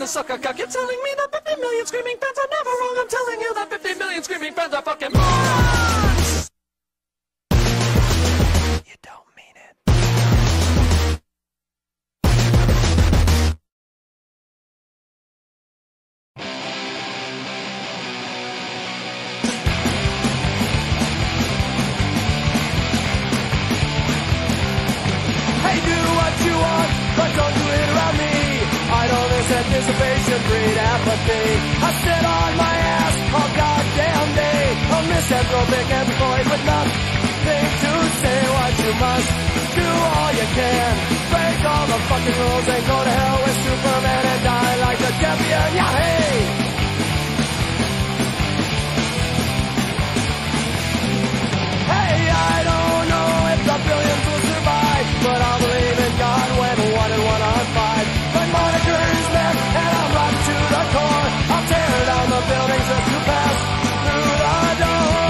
Sucker cock, you're telling me that 50 million screaming fans are never wrong. I'm telling you that 50 million screaming fans are fucking morons. You don't mean it. Hey, do what you want, but don't do it around me. Idleness, anticipation, breed apathy. I sit on my ass all goddamn day. A misanthropic employee with nothing to say. What you must do all you can. Break all the fucking rules and go to hell with Superman and die like a champion. Yeah, hey! Hey, I don't know if the billions will survive, but I'll believe in God when 1 and 1 are 5. My monitor is left and I'm rocked to the core. I'll tear down the buildings as you pass through the door.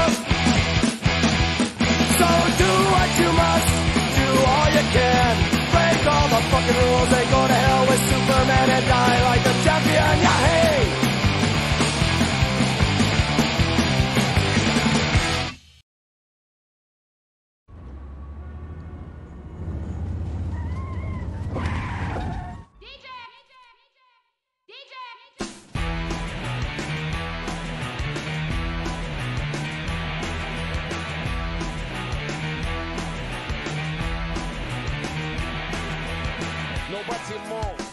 So do what you must, do all you can. Break all the fucking rules and go to hell with Superman and die like a champion. Yeah, hey!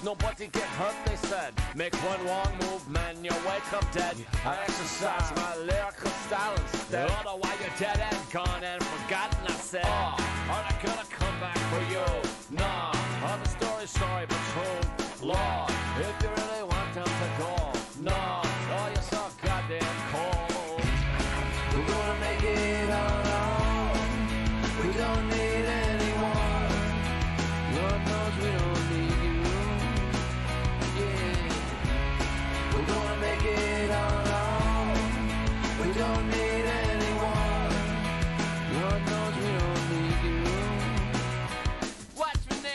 Nobody get hurt, they said. Make one wrong move, man, you wake up dead. I exercise my lyrical style instead. Otherwise you're dead and gone and forgotten, I said. Oh, are they gonna come back for you? Nah, all the story, but true. Lord, if you really want them to go. Nah, oh, you're so goddamn cold. We're gonna make it on our own. We don't need anyone. Lord knows we don't need you. We're gonna make it on our own. We don't need anyone. Lord knows we don't need you. What's your name?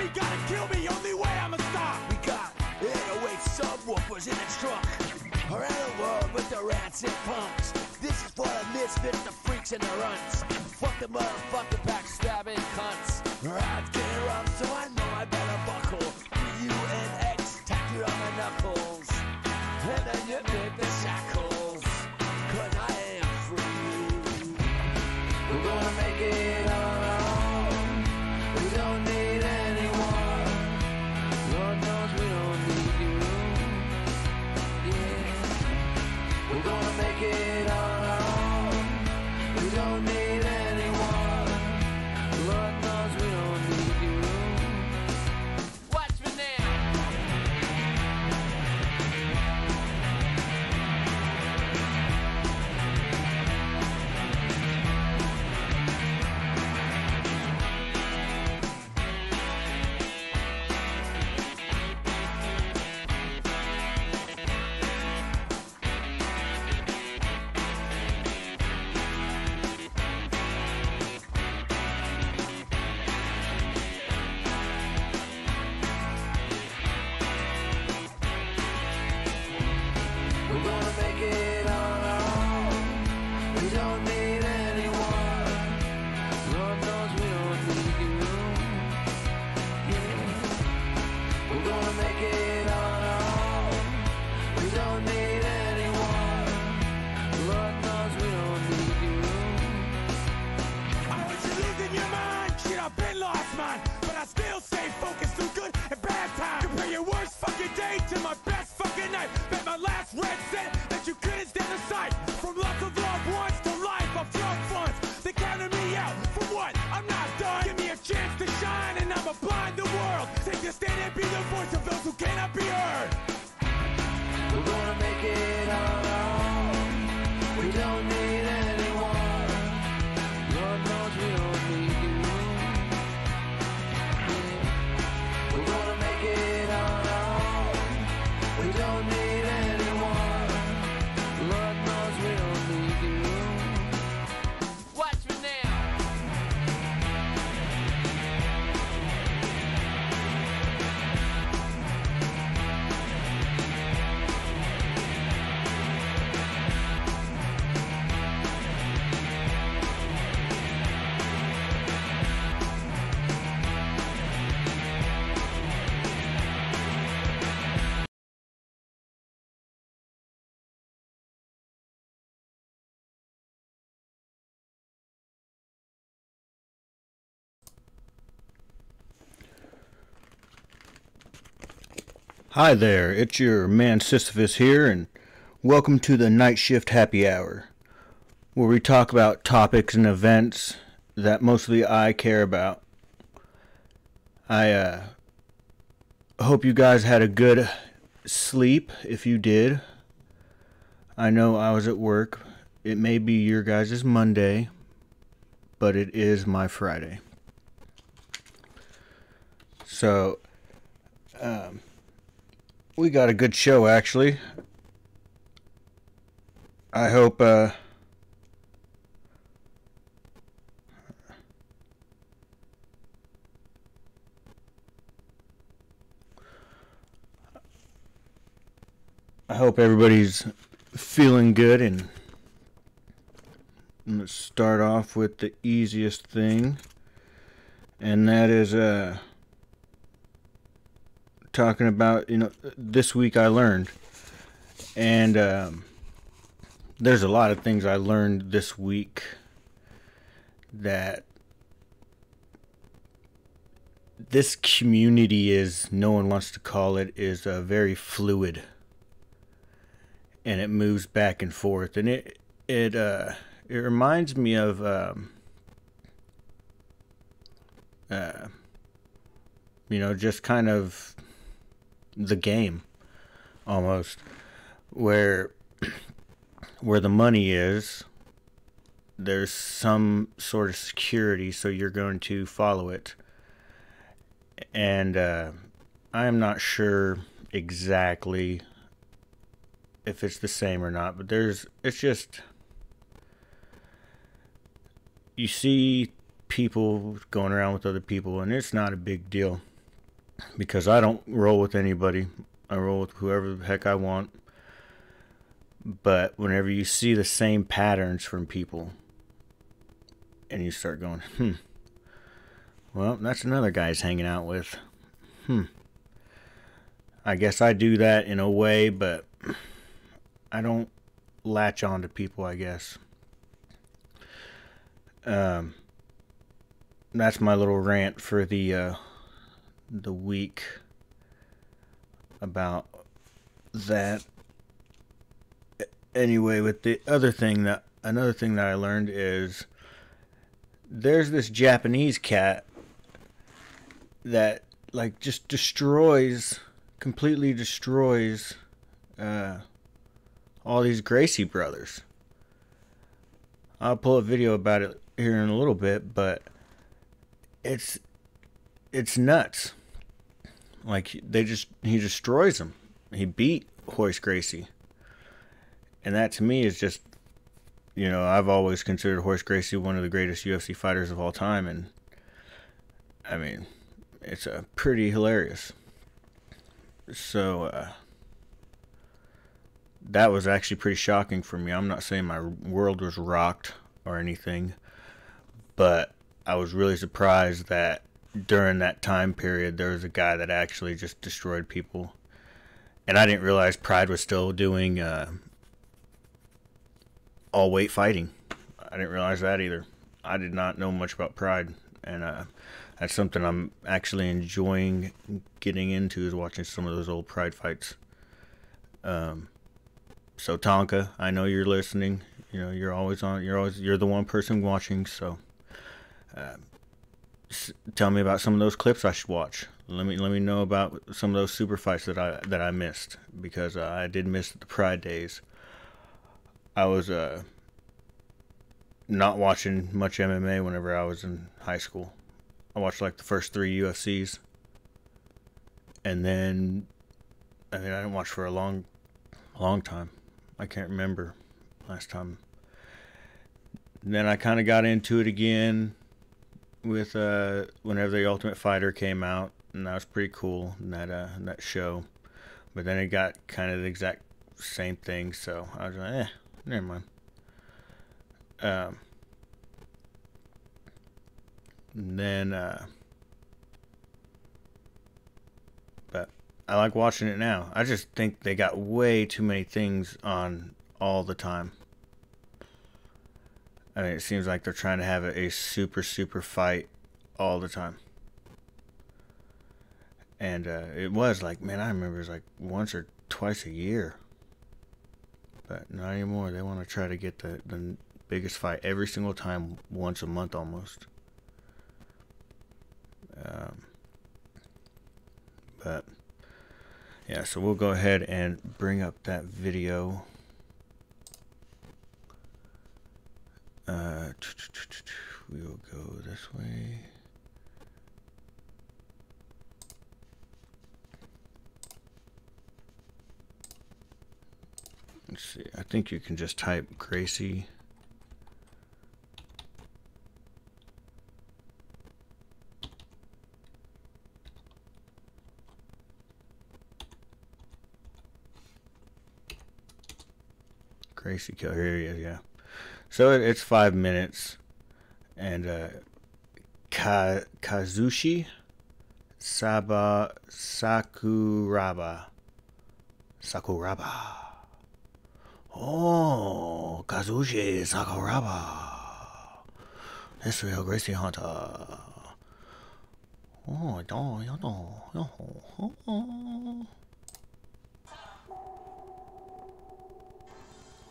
You gotta kill me, only way I'ma stop. We got 808 subwoofers in the trunk. Around the world with the rats and punks. This is for the misfits, the freaks, and the runts. Fuck the motherfucking backstabbing cunts. Odds get rough, so I know I better buckle. UNX tattooed on my knuckles. And then you pick the shackles. 'Cause I am free. We're gonna make it on our own. We don't need anyone. Lord knows we don't need you. Yeah. We're gonna make it on our own. We don't need anyone. Lord knows we don't need you. Watch me now. We're gonna make it on our own. We don't need anyone. Lord knows we don't need you. Yeah. We're gonna make it on our own. We don't need anyone. Lord knows we don't need you. I want you losing your mind. Shit, I've been lost mine. But I still stay focused through good and bad times. Compare your worst fucking day to my best fucking night. Bet my last red cent that you couldn't stand the sight. From lots of loved ones to life of drug funds. They counted me out for what? I'm not done. Give me a chance to shine and I'ma blind the world. Take a stand and be the voice of those who cannot be heard. We're gonna make it on our own. We don't need anyone. Lord knows we don't need you. Yeah. We're gonna make it on our own. We don't need anyone. Lord knows we don't need you. Watch me now. Hi there, it's your man Sisyphus here, and welcome to the Night Shift Happy Hour, where we talk about topics and events that mostly I care about. I hope you guys had a good sleep, if you did. I know I was at work. It may be your guys' Monday, but it is my Friday. So, we got a good show, actually. I hope, everybody's feeling good, and let's start off with the easiest thing, and that is, talking about, this week I learned, and there's a lot of things I learned this week that this community is, no one wants to call it, is very fluid, and it moves back and forth, and it reminds me of just kind of the game, almost, where the money is, there's some sort of security, so you're going to follow it. And I'm not sure exactly if it's the same or not, but it's just, you see people going around with other people, and it's not a big deal. because I don't roll with anybody. I roll with whoever the heck I want. But whenever you see the same patterns from people, and you start going, well, that's another guy's hanging out with. I guess I do that in a way, but I don't latch on to people, I guess. That's my little rant for the week about that. Anyway, with the another thing that I learned is there's this Japanese cat that like just completely destroys all these Gracie brothers. I'll pull a video about it here in a little bit, but it's nuts. Like he destroys them. He beat Royce Gracie. And that to me is just, you know, I've always considered Royce Gracie one of the greatest UFC fighters of all time, and I mean, it's pretty hilarious. So that was actually pretty shocking for me. I'm not saying my world was rocked or anything, but I was really surprised that during that time period there was a guy that actually just destroyed people. And I didn't realize Pride was still doing all weight fighting. I didn't realize that either. I did not know much about Pride, and that's something I'm actually enjoying getting into, is watching some of those old Pride fights. So Tonka, I know you're listening. You know, you're the one person watching. So tell me about some of those clips I should watch. Let me know about some of those super fights that I missed, because I did miss the Pride days. I was not watching much MMA whenever I was in high school. I watched like the first 3 UFCs, and then I didn't watch for a long time. I can't remember last time. And then I kind of got into it again with whenever the Ultimate Fighter came out, and that was pretty cool in that show. But then it got kind of the exact same thing, so I was like, never mind. But I like watching it now. I just think they got way too many things on all the time. I mean, it seems like they're trying to have a super fight all the time. And it was like, man, I remember it was like once or twice a year. But not anymore. They want to try to get the biggest fight every single time, once a month almost. But yeah, so we'll go ahead and bring up that video. We'll go this way. Let's see. I think you can just type Gracie. Gracie Kill. Here he is, yeah. So it's 5 minutes. And Kazushi Sakuraba. Oh, Kazushi Sakuraba. That's real Gracie Hunter. Oh,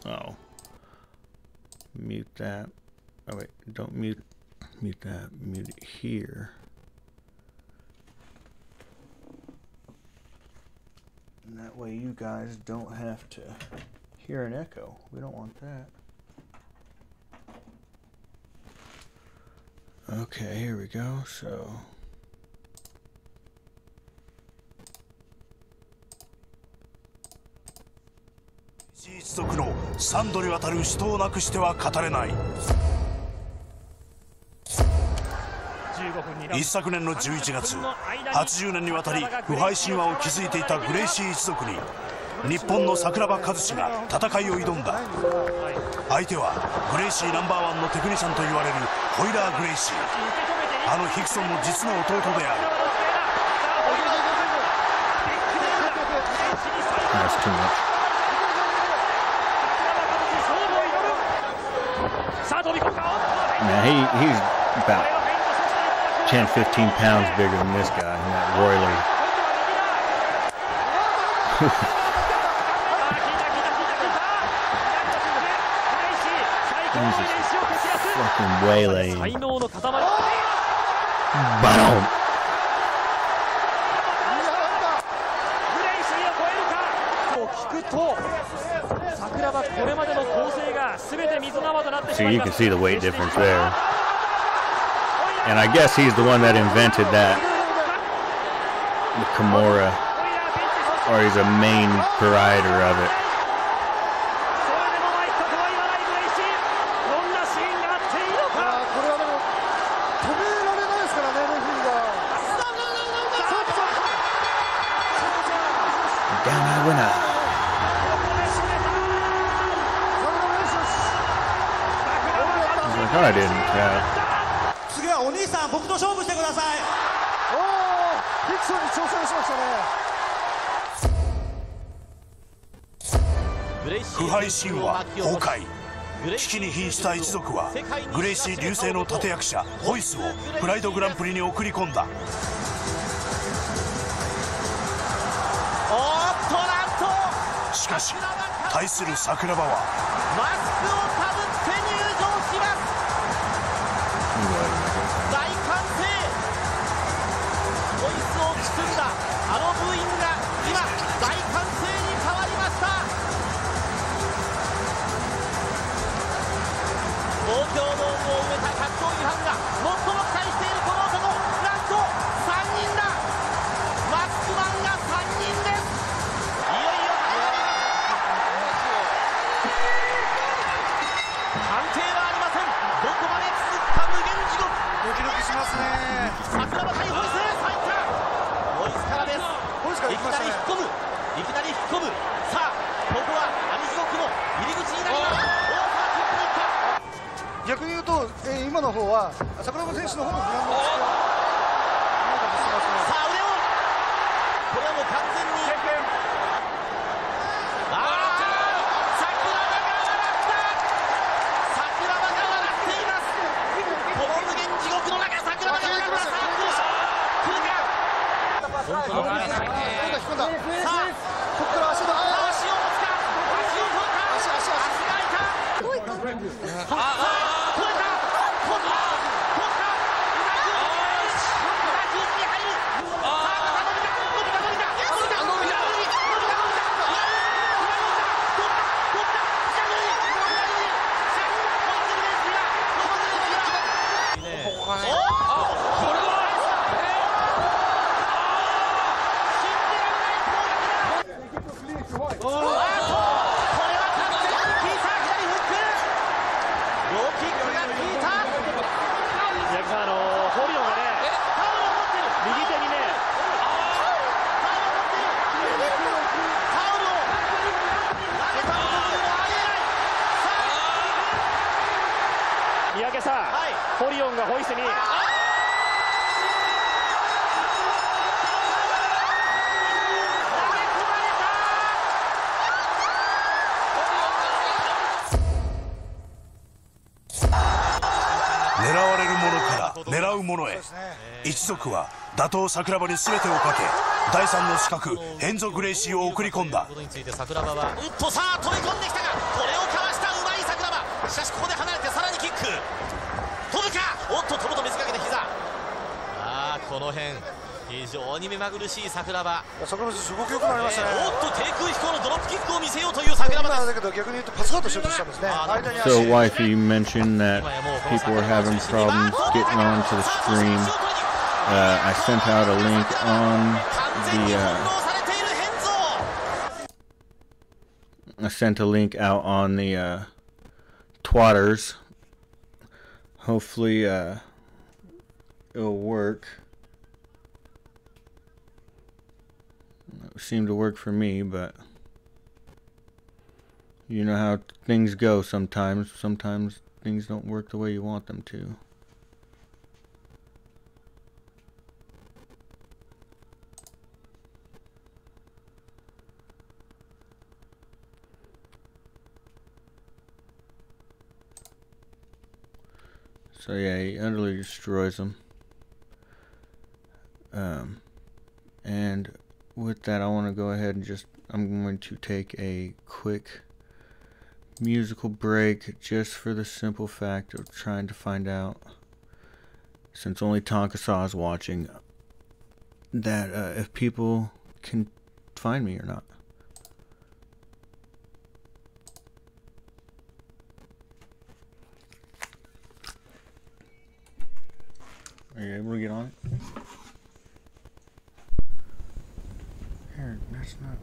oh. Mute that. Oh wait, don't mute that. Mute it here. And that way you guys don't have to hear an echo. We don't want that. Okay, here we go. So15度にわたる死闘なくしては語れない。15分に一昨年の11月、80年にわたり腐敗神話を築いていたグレイシー一族に日本の桜庭和志が戦いを挑んだ。相手はグレイシーナンバーワンのテクニシャンと言われるホイラー・グレイシー。あのヒクソンの実の弟である。Now he's about 10, 15 pounds bigger than this guy, that Royally. He's just fucking waylaying. Boom! 聞くと桜庭これまでの構成が全て水縄となってし See, まい you ま can す。 see the weight difference there. And I guess he's the one that invented that, the Kimura, or he's a main provider of it. それでも参ったとは言わないグレイシー。どんなシーンがあっていいのか。これはでも止められないですからね、レフェリーが。Down that winner. He's like, oh, I didn't tap. 次はお兄さん、僕と勝負してください。おお、ヒクソンに挑戦しましたね。腐敗神話崩壊。危機に瀕した一族はグレイシー流星の立役者ホイスをプライドグランプリに送り込んだ。しかし対する桜庭はマスクをかぶって入場します。大歓声。ホイスを包んだあのブーイングが今大歓声に変わりました。東京ドームを埋めた格闘技ファンが最も期待しているこの男、なんと3人だ。マスクマンが3人です。いよいよ判定はありません。どこまで続くか無限地獄。ドキドキしますね。桜庭対ホイス、最多ホイスからです。ホイスからいきなり行きましたね。引っ込む、いきなり引っ込む。さあここは網地獄の入り口になります。大川キックに行った。逆に言うと、今の方は桜庭選手の方のグラウンドを使う。さあ腕を、これはもう完全に桜庭が笑った。桜庭が笑っています。この無限地獄の中、桜庭が笑った。さあ来るか。引っ込んだ。さあここから足を持つか。足を取るか。足が開いた。さあ取れた。取った。うまくに入る。さあ伸びた。三宅さん、ホリオンがホイスに狙われるものから狙うものへ。一族は打倒桜庭に全てをかけ第3の資格ヘンゾ・グレイシーを送り込んだ。ことについて桜庭はさあ飛び込んできたが、これをかわしたうまい桜庭。しかしここで離れてさらにキック。飛ぶか。おっと飛ぶと見せかけて膝。この辺非常に目まぐるしい桜庭。桜庭選手動き良くなりましたね。おっと低空飛行のドロップキックを見せようという桜庭です。だけど逆に言うとパスアウトしようとしたんですね。間に足。 So, wifey, you mentioned that people were having problems getting onto the stream. I sent out a link on I sent a link out on the Twatters. Hopefully, it'll work. It seemed to work for me, but you know how things go sometimes. Sometimes things don't work the way you want them to. So yeah, he utterly destroys them. And with that, I want to go ahead and I'm going to take a quick musical break just for the simple fact of trying to find out, since only Tonka Saw is watching, that if people can find me or not. Are you able to get on it? Here, that's not...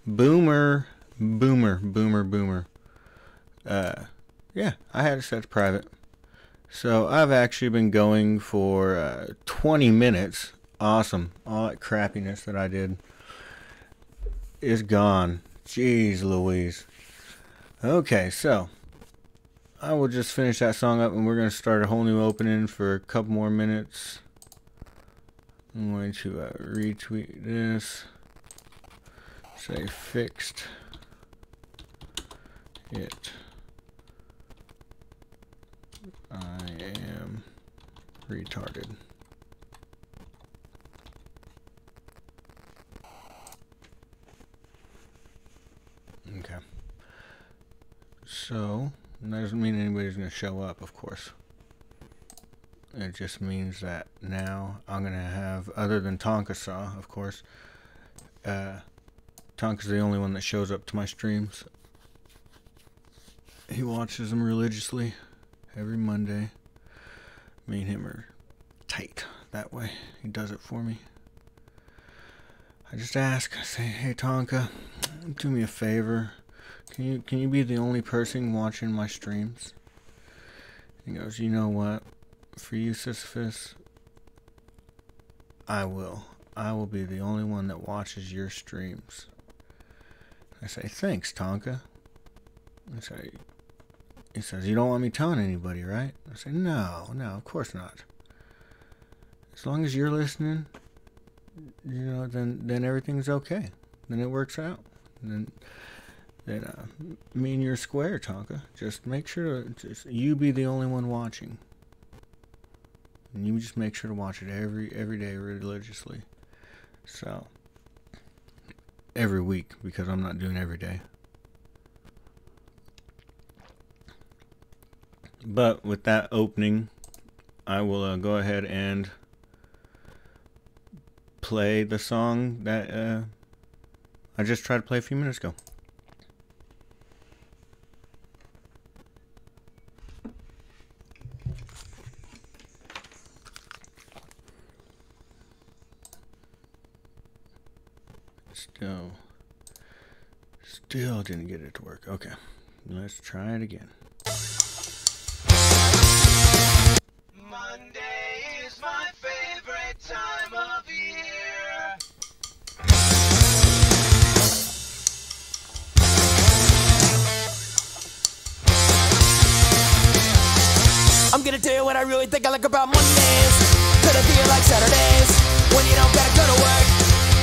Boomer. Yeah, I had it set to private. So I've actually been going for 20 minutes. Awesome. All that crappiness that I did is gone. Jeez Louise. Okay, so I will just finish that song up and we're going to start a whole new opening for a couple more minutes. I'm going to retweet this. Say fixed it. I am retarded. Okay. So, that doesn't mean anybody's going to show up, of course. It just means that now I'm going to have, other than Tonka Saw, of course, Tonka's the only one that shows up to my streams. He watches them religiously every Monday. Me and him are tight that way. He does it for me. I just ask, I say, hey Tonka, do me a favor. Can you be the only person watching my streams? He goes, you know what? For you, Sisyphus, I will. I will be the only one that watches your streams. I say, thanks, Tonka. He says, you don't want me telling anybody, right? I say, no, of course not. As long as you're listening, you know, then everything's okay. Then it works out. Then me and you're square, Tonka. Just make sure to you be the only one watching. And you just make sure to watch it every day religiously. So, every week, because I'm not doing every day. But with that opening, I will go ahead and play the song that I just tried to play a few minutes ago. Still didn't get it to work. Okay, let's try it again. Monday is my know what I really think I like about Mondays? Could it feel like Saturdays when you don't gotta go to work?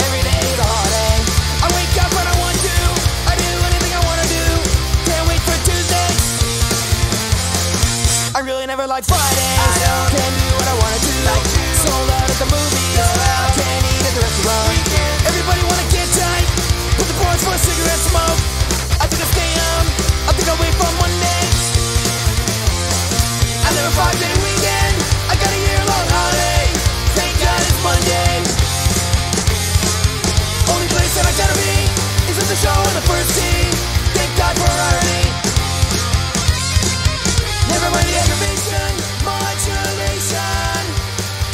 Every day's a holiday. I wake up when I want to. I do anything I wanna do. Can't wait for Tuesday. I really never like Fridays. Can't do what I wanna do. Sold out at the movies. Can't eat at the restaurant. Everybody wanna get tight. Put the boards for a cigarette smoke. I think I'll stay home. I think I'll wait for Monday. I live a 5-day weekend. I got a year-long holiday. Thank God it's Monday. Only place that I gotta be is at the show on the first tee. Thank God for irony. Never mind the aggravation, modulation.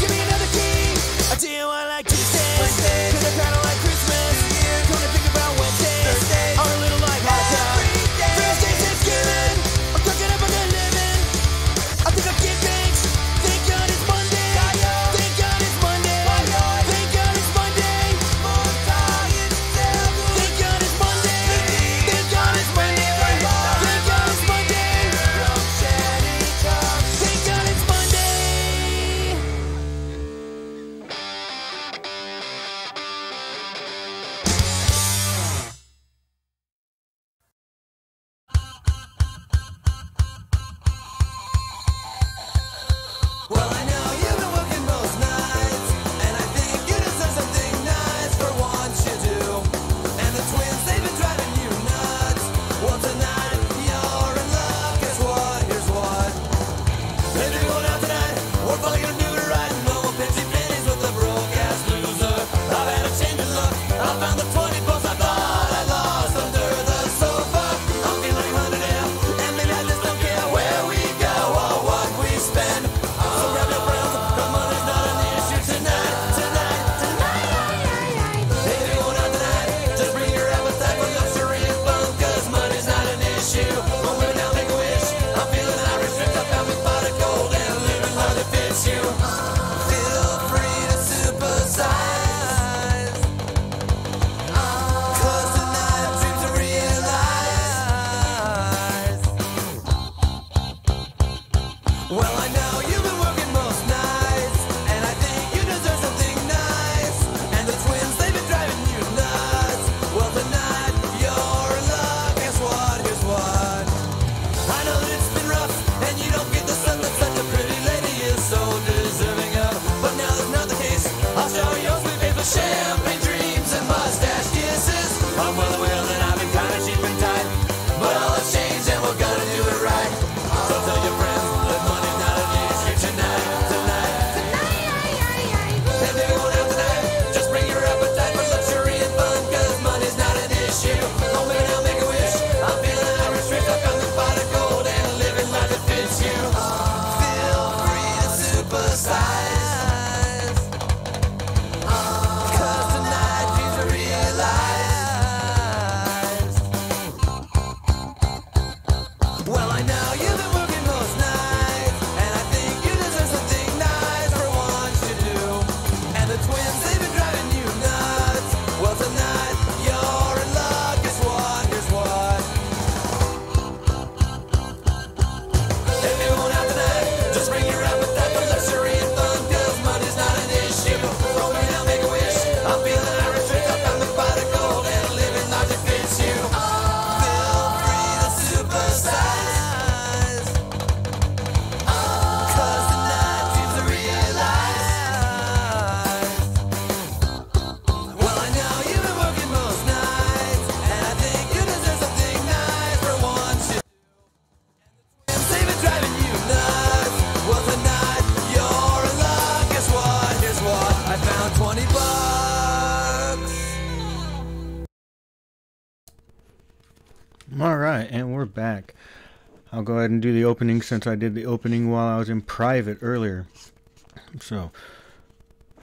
Give me another key. I tell you I like Tuesdays, cause I kinda like Christmas. Come to think about Wednesdays, are a little like Hanukkah. Thursday's Thanksgiving, I'm cooking up a good living. I think I'll get thanks. Thank God it's Monday. Thank God it's Monday. Thank God it's Monday. Thank God it's Monday. Thank God it's Monday. Thank God it's Monday. Thank God it's Monday. Well, I know you've been working most nights, and I think you deserve something nice for once you do. And the twins, they've been driving you nuts. Well, tonight, you're in luck. Guess what? Here's what. If you're going out tonight, we're probably gonna do it right. No more pitchy pennies with a broke-ass loser. I've had a change of luck. I found the 20 bucks I thought I lost under the sofa. I'm feeling 100 now, and maybe I just don't care where we go or what we spend. So grab your friends, the money's not an issue tonight. If you're going out tonight, just bring your appetite for luxury and fun, cause money's not an issue. When we're down, make a wish. I'm feeling Irish, drink up, found me pot of gold, and living life that fits you. Feel free to supersize, cause tonight dreams are realized. Well, I know you've been working most nights, and I think you deserve something nice. And the twins, they've been driving you nuts. Well, tonight, you're in luck. Guess what? Here's what. I know that it's been rough, and you don't get the sun that such a pretty lady is so deserving of. But now that's not the case. I'll show you sweet paper, champagne dreams, and mustache kisses. I'm well aware that I've been kind of cheap and tight, but all has changed, and we're gonna do it right. So tell your friends that money's not an issue tonight. If you're going out tonight, just bring your appetite for luxury and fun, cause money's not an issue. Go maybe now make a wish. I'm feeling Irish, drink up, found the pot of gold, and living life that fits you. Feel free to supersize, cause tonight dreams are realized. Well, I know you've been working most nights, and I think you deserve something nice for once you do. And the twins, they've been driving you nuts. Well, tonight, you're in luck. Guess what? Here's what. If you're going out tonight, just bring your appetite for luxury and fun, cause money's not an issue. Throw me down, make a wish. I'm feeling Irish, drink up, found the pot of gold, and living life that fits you. Feel free to supersize, cause tonight dreams are realized. Well, I know you've been working most nights, and I think you deserve something nice for once you. And they've been driving you nuts. Well, tonight you're in luck. Guess what? Here's what. I found 20 bucks. All right, and we're back. I'll go ahead and do the opening since I did the opening while I was in private earlier. So,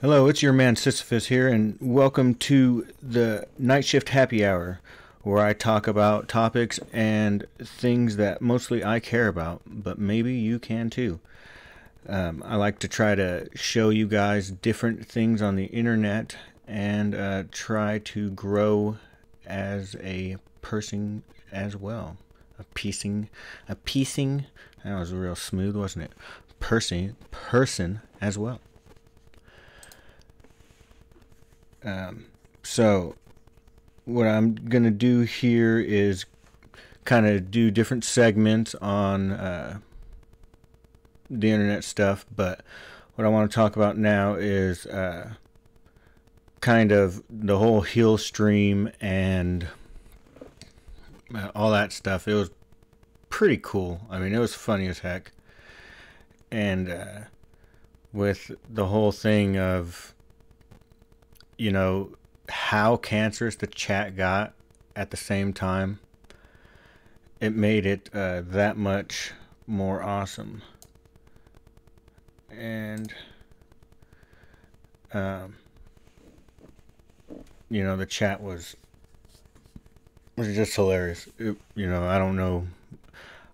hello, it's your man Sisyphus here, and welcome to the Night Shift Happy Hour, where I talk about topics and things that mostly I care about, but maybe you can too. I like to try to show you guys different things on the internet and try to grow as a person as well. A piecing, that was real smooth, wasn't it? person as well. So what I'm gonna do here is kind of do different segments on the internet stuff, but what I want to talk about now is kind of the whole heel stream and all that stuff. It was pretty cool. I mean, it was funny as heck. And with the whole thing of, you know, how cancerous the chat got at the same time, it made it that much more awesome. And you know, the chat was just hilarious. You know, I don't know,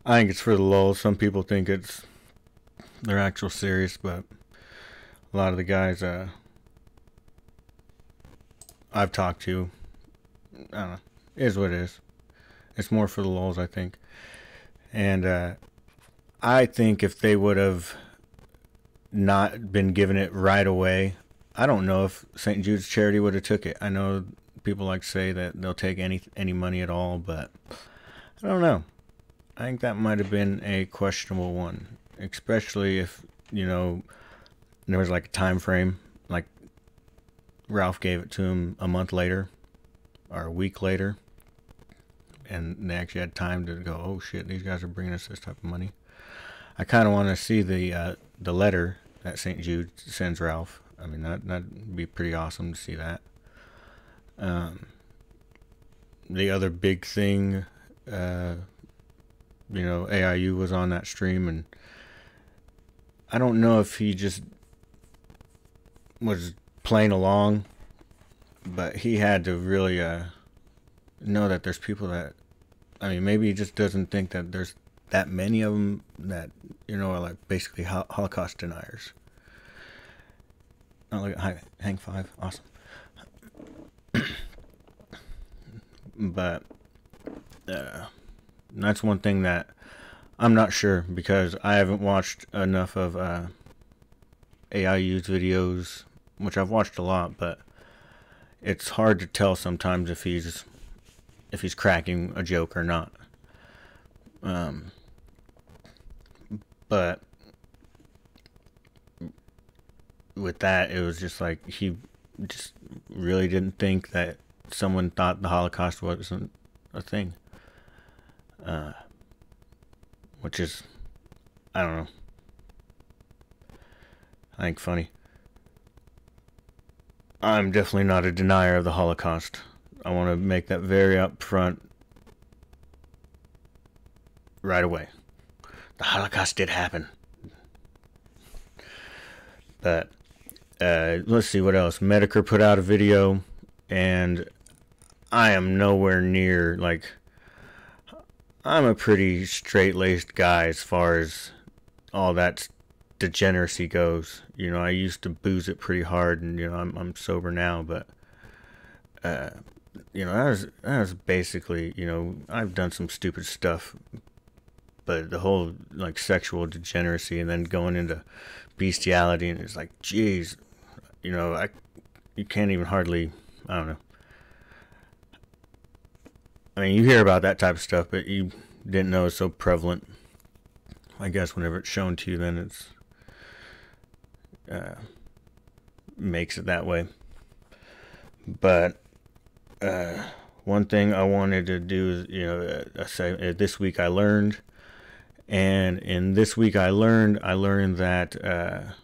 I think it's for the lulz. Some people think they're actual serious, but a lot of the guys I've talked to, I don't know, it is what it is. It's more for the lulz, I think. And I think if they would have not been given it right away, I don't know if St. Jude's Charity would have took it. I know people like to say that they'll take any money at all, but I don't know. I think that might have been a questionable one, especially if, you know, there was like a time frame, like Ralph gave it to him a month later or a week later, and they actually had time to go, oh shit, these guys are bringing us this type of money. I kind of want to see the letter that St. Jude sends Ralph. I mean, that'd be pretty awesome to see that. The other big thing, you know, AIU was on that stream, and I don't know if he just was playing along, but he had to really know that there's people that, I mean, maybe he just doesn't think that there's that many of them that, you know, are like basically Holocaust deniers. Oh, look at Hang 5, awesome. But that's one thing that I'm not sure, because I haven't watched enough of AIU's videos, which I've watched a lot, but it's hard to tell sometimes if he's cracking a joke or not. But with that, it was just like he just really didn't think that someone thought the Holocaust wasn't a thing. Which is, I don't know, I think funny. I'm definitely not a denier of the Holocaust. I want to make that very upfront right away. The Holocaust did happen. But let's see what else. Medicare put out a video, and I am nowhere near, like, I'm a pretty straight-laced guy as far as all that degeneracy goes. You know, I used to booze it pretty hard, and, you know, I'm sober now, but you know, that was basically, you know, I've done some stupid stuff, but the whole, like, sexual degeneracy and then going into bestiality, and it's like, geez, you know, you can't even hardly, I don't know. I mean, you hear about that type of stuff, but you didn't know it's so prevalent. I guess whenever it's shown to you, then it's makes it that way. But one thing I wanted to do is, you know, say this week I learned, and in this week I learned that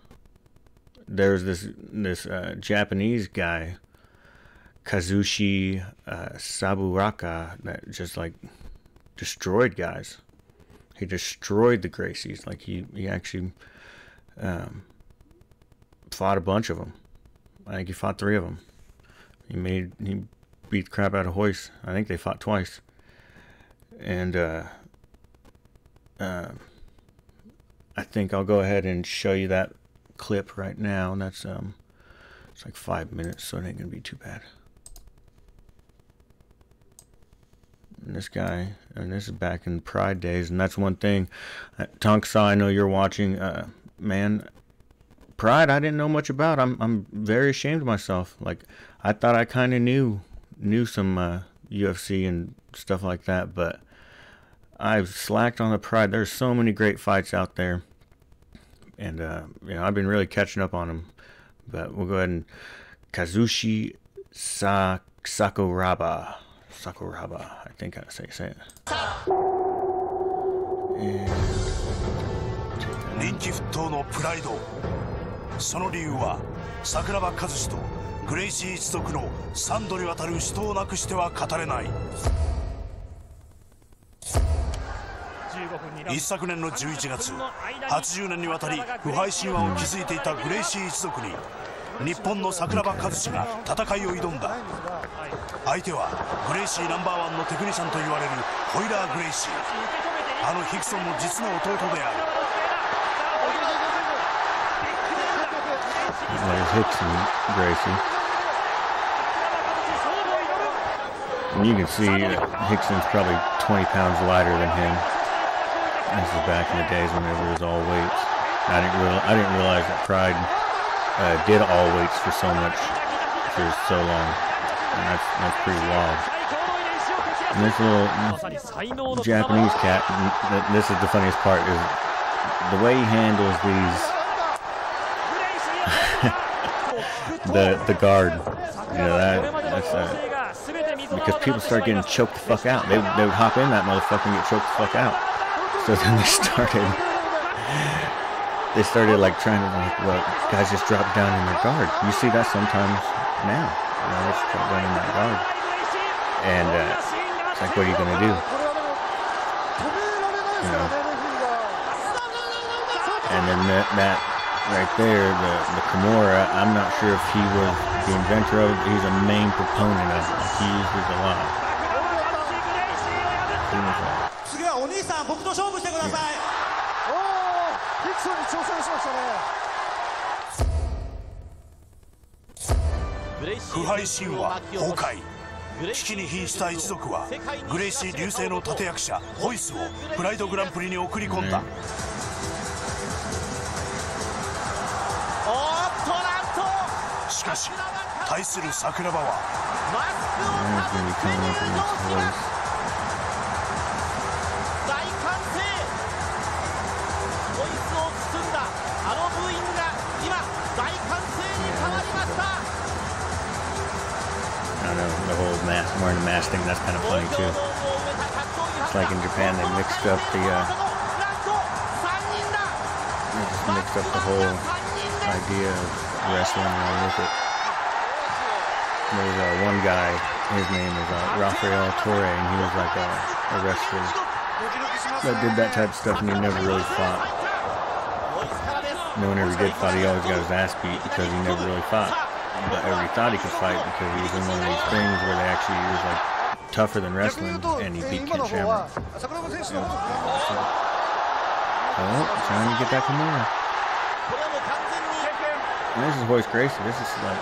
there's this Japanese guy, Kazushi Saburaka, that just like destroyed guys. He destroyed the Gracies. Like he actually fought a bunch of them. I think he fought 3 of them. He beat the crap out of Hoist. I think they fought twice. And I think I'll go ahead and show you that clip right now. And that's it's like 5 minutes, so it ain't gonna be too bad. And this guy, and this is back in Pride days, and that's one thing. Tonka Saw, I know you're watching. man, Pride I didn't know much about. I'm very ashamed of myself. Like, I thought I kind of knew some UFC and stuff like that, but I've slacked on the Pride. There's so many great fights out there, and I've been really catching up on them. But we'll go ahead and Kazushi Sakuraba, I think I say it. And 人気沸騰のプライド。その理由は桜庭和志とグレイシー一族の3度にわたる死闘をなくしては語れない。一昨年の11月、80年にわたり腐敗神話を築いていたグレイシー一族に日本の桜庭和志が戦いを挑んだ。相手はグレイシーナンバーワンのテクニシャンと言われるホイラー・グレイシー。あのヒクソンの実の弟である。Hickson Gracie. And you can see Hickson's probably 20 pounds lighter than him. This is back in the days whenever it was all weights. I didn't realize that Pride did all weights for so long, and that's pretty wild. And this little Japanese cat, this is the funniest part, is the way he handles these. the guard, that's because people start getting choked the fuck out. They would hop in that motherfucker and get choked the fuck out. So then they started like trying to guys just drop down in their guard. You see that sometimes now. They just drop down in that guard, and it's like, what are you gonna do? And then that right there, the Kimura, I'm not sure if he was the inventor of it. He's a main proponent of it. He uses it a lot. Yeah. 腐敗神話崩壊。危機に瀕した一族はグレイシー流星の立役者ホイスをプライドグランプリに送り込んだ。しかし対する桜庭は大歓声。ホイスを包んだあのブーイングが今大歓声に変わりました。I don't know, the whole mask, wearing the mask thing, that's kind of funny too. It's like in Japan, they mixed up the whole idea of wrestling along with it. There's one guy, his name is Rafael Torre, and he was like a wrestler that did that type of stuff, and he never really fought. No one ever did fight. He always got his ass beat because he never really fought. But everybody thought he could fight because he was in one of these things where they actually was like tougher than wrestling, and he beat Ken Shamrock. Oh, trying to get that Kimura. And this is Royce Gracie. This is like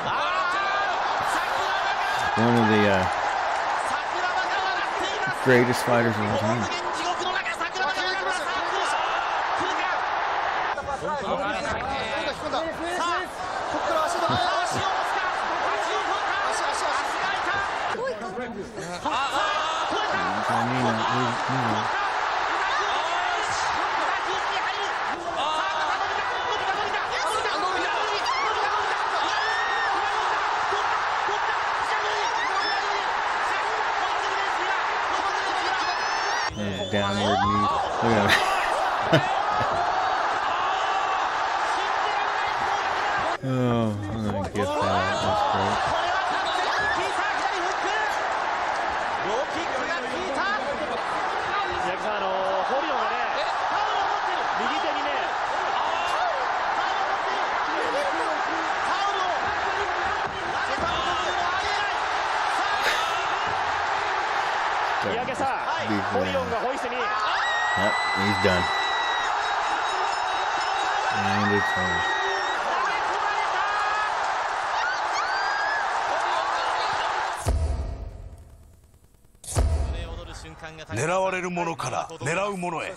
one of the greatest fighters of all time. Downward knee. Look at him. Oh, I'm gonna get that. That's great. Yep, he's done. And it's home. 狙われるものから狙うものへ。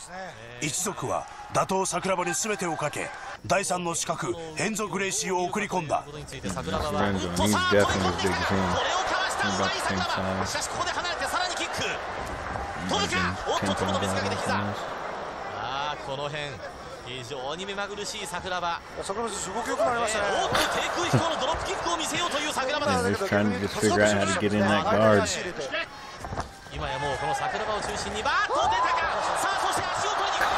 一族は打倒桜庭に全てをかけ第3の刺客ヘンゾ・グレイシーを送り込んだ。桜庭は飛び込んできた。これをかわしたうまい桜庭。しかしここで離れてさらにキック。飛ぶか。おっと友野見せかけて膝。この辺非常に目まぐるしい桜庭。桜庭選手動き良くなりましたね。おっと低空飛行のドロップキックを見せようという桜庭です。今やもうこの桜庭を中心にバーッと出たか。さあそして足を取りに行く。い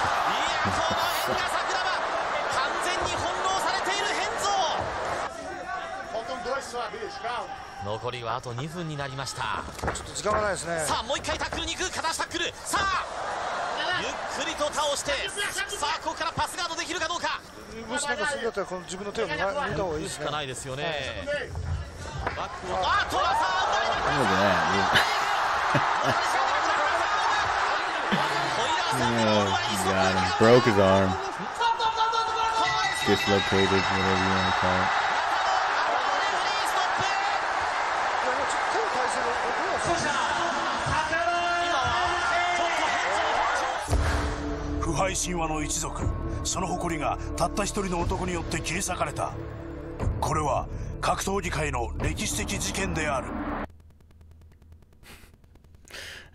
やこの辺が桜庭完全に翻弄されている変造。残りはあと2分になりました。ちょっと時間がないですね。さあもう一回タックルに行く。片足タックル。さあゆっくりと倒して、さあここからパスガードできるかどうか。もしなんかするんだったらこの自分の手を抜いた方がいいですね。しかないですよね。バックをあっとさあ got him. Broke his arm. Dislocated, whatever you want to call it. 腐敗神話の一族、その誇りがたった一人の男によって切り裂かれた。これは格闘技界の歴史的事件である。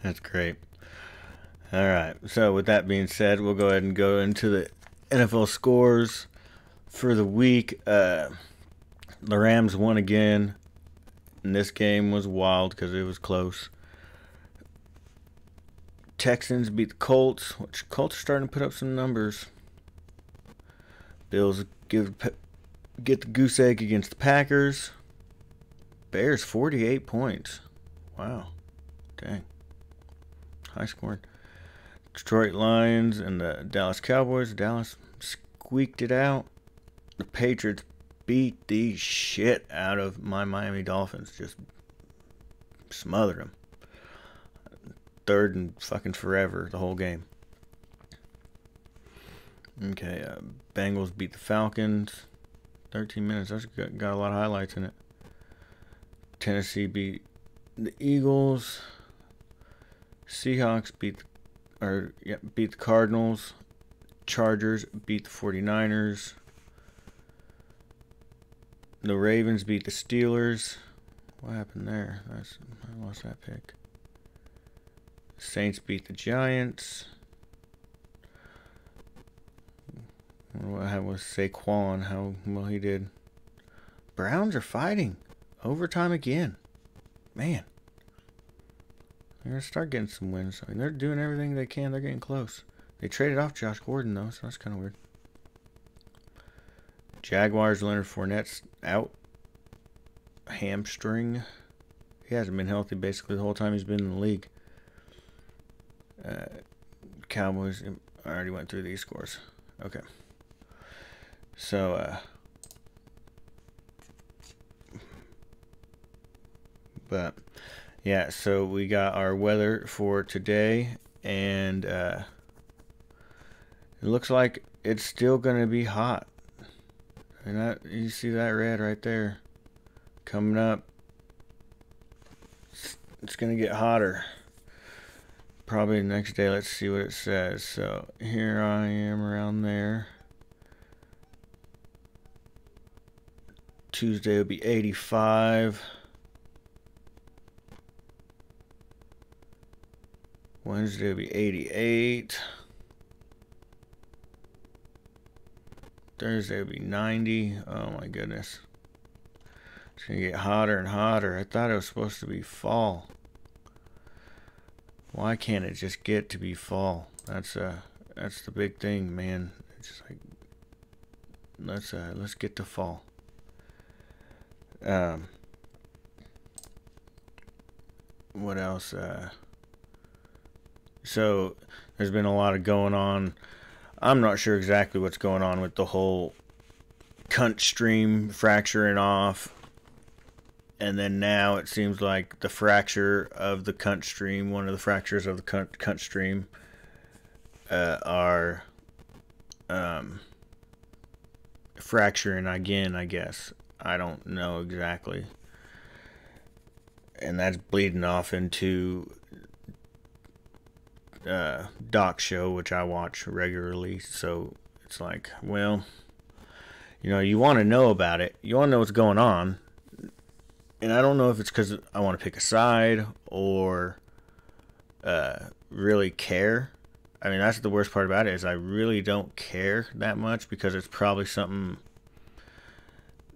That's great. All right. So with that being said, we'll go ahead and go into the NFL scores for the week. The Rams won again, and this game was wild because it was close. Texans beat the Colts, which Colts are starting to put up some numbers. Bills get the goose egg against the Packers. Bears 48 points. Wow. Dang. High scoring. Detroit Lions and the Dallas Cowboys. Dallas squeaked it out. The Patriots beat the shit out of my Miami Dolphins. Just smothered them. Third and fucking forever the whole game. Okay, Bengals beat the Falcons. 13 minutes. That's got a lot of highlights in it. Tennessee beat the Eagles. Seahawks beat the Cardinals. Chargers beat the 49ers. The Ravens beat the Steelers. What happened there? I lost that pick. Saints beat the Giants. What happened with Saquon? How well he did. Browns are fighting. Overtime again. Man. They're going to start getting some wins. I mean, they're doing everything they can. They're getting close. They traded off Josh Gordon, though, so that's kind of weird. Jaguars, Leonard Fournette's out. Hamstring. He hasn't been healthy basically the whole time he's been in the league. Cowboys, I already went through these scores. Okay. So, but, yeah, so we got our weather for today, and it looks like it's still going to be hot. And that, you see that red right there coming up. It's going to get hotter. Probably the next day. Let's see what it says. So here I am around there. Tuesday will be 85. Wednesday will be 88. Thursday will be 90. Oh my goodness. It's going to get hotter and hotter. I thought it was supposed to be fall. Why can't it just get to be fall? That's the big thing, man. It's just like let's get to fall. What else? So there's been a lot of going on. I'm not sure exactly what's going on with the whole cunt stream fracturing off. And then now it seems like the fracture of the cunt stream, one of the fractures of the cunt stream, are fracturing again, I guess. I don't know exactly. And that's bleeding off into doc show, which I watch regularly. So it's like, well, you know, you want to know about it. You want to know what's going on. And I don't know if it's because I want to pick a side or really care. I mean, that's the worst part about it, is I really don't care that much, because it's probably something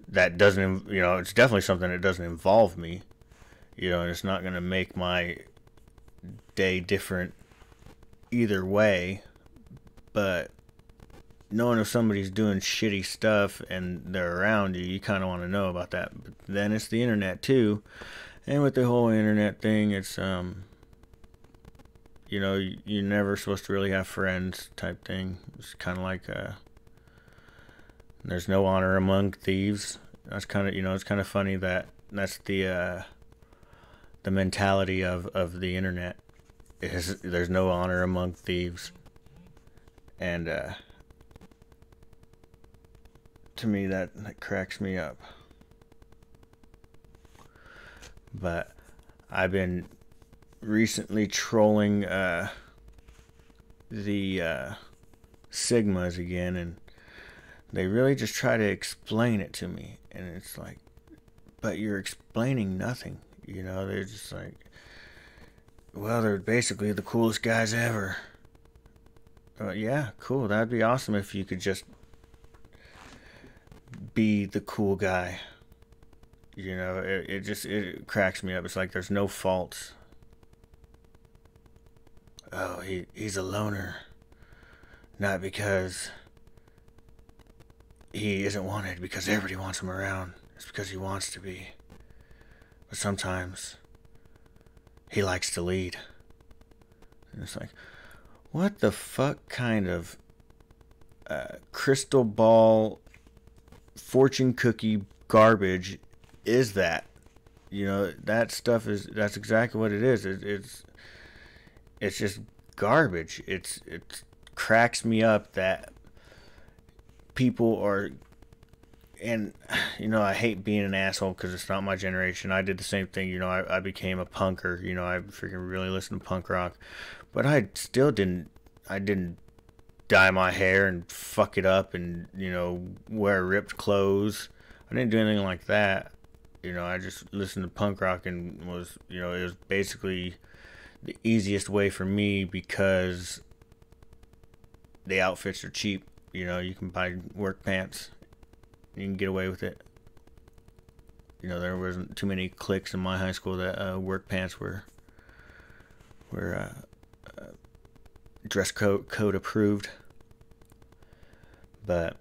that doesn't, you know, it's definitely something that doesn't involve me, you know, and it's not going to make my day different either way. But knowing if somebody's doing shitty stuff and they're around you, you kind of want to know about that. But then it's the internet too, and with the whole internet thing, it's you know, you're never supposed to really have friends type thing. It's kind of like there's no honor among thieves. That's kind of, you know, it's kind of funny that that's the mentality of the internet, is there's no honor among thieves. And to me, that cracks me up. But I've been recently trolling the Sigmas again, and they really just try to explain it to me, and it's like, but you're explaining nothing, you know. They're just like, well, they're basically the coolest guys ever. Yeah, cool, that'd be awesome if you could just be the cool guy, you know. It cracks me up. It's like there's no faults. Oh, he's a loner, not because he isn't wanted, because everybody wants him around. It's because he wants to be. But sometimes he likes to lead. And it's like, what the fuck kind of crystal ball fortune cookie garbage is that? You know, that stuff that's exactly what it is. It's just garbage. It cracks me up that people are, and you know, I hate being an asshole because it's not my generation. I did the same thing. You know, I became a punker. You know, I freaking really listened to punk rock, but I still didn't dye my hair and fuck it up and, you know, wear ripped clothes. I didn't do anything like that. You know, I just listened to punk rock and was, you know, it was basically the easiest way for me because the outfits are cheap. You know, you can buy work pants. You can get away with it. You know, there wasn't too many cliques in my high school that work pants were dress code approved. But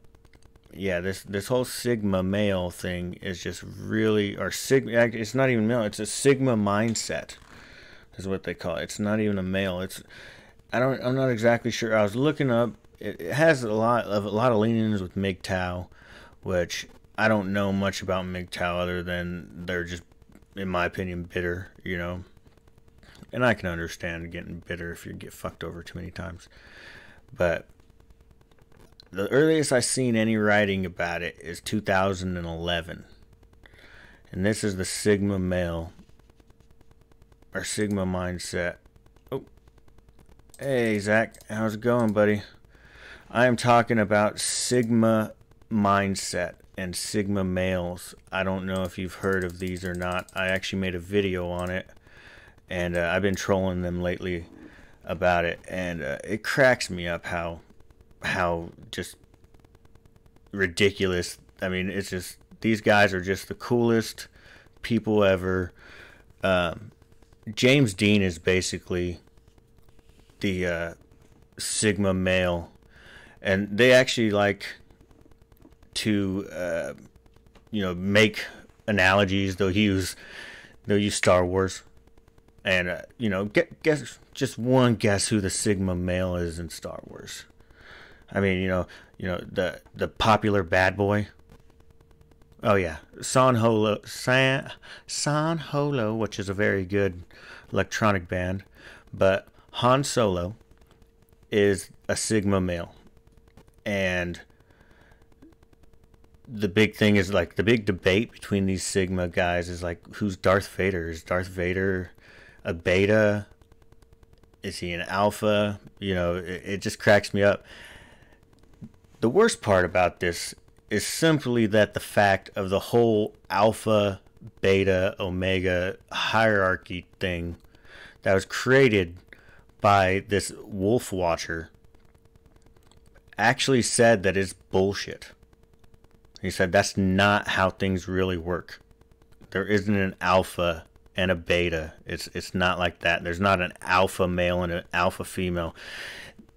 yeah, this whole Sigma male thing is just really, or Sigma, it's not even male, it's a Sigma mindset is what they call it. It's not even a male. I'm not exactly sure. I was looking up. It has a lot of leanings with MGTOW, which I don't know much about MGTOW other than they're just, in my opinion, bitter, you know. And I can understand getting bitter if you get fucked over too many times. But the earliest I've seen any writing about it is 2011. And this is the Sigma male, or Sigma mindset. Oh, hey Zach, how's it going, buddy? I am talking about Sigma mindset and Sigma males. I don't know if you've heard of these or not. I actually made a video on it, and I've been trolling them lately about it, and it cracks me up how just ridiculous. I mean, it's just, these guys are just the coolest people ever. James Dean is basically the Sigma male, and they actually like to you know, make analogies. They'll use Star Wars, and you know, guess who the Sigma male is in Star Wars. I mean, you know the popular bad boy. Oh yeah, San Holo, which is a very good electronic band, but Han Solo is a Sigma male, and the big thing is, like, the big debate between these Sigma guys is like, who's Darth Vader? Is Darth Vader a beta? Is he an alpha? You know, it just cracks me up. The worst part about this is simply that the fact of the whole alpha, beta, omega hierarchy thing that was created by this wolf watcher actually said that it's bullshit. He said that's not how things really work. There isn't an alpha and a beta. It's not like that. There's not an alpha male and an alpha female.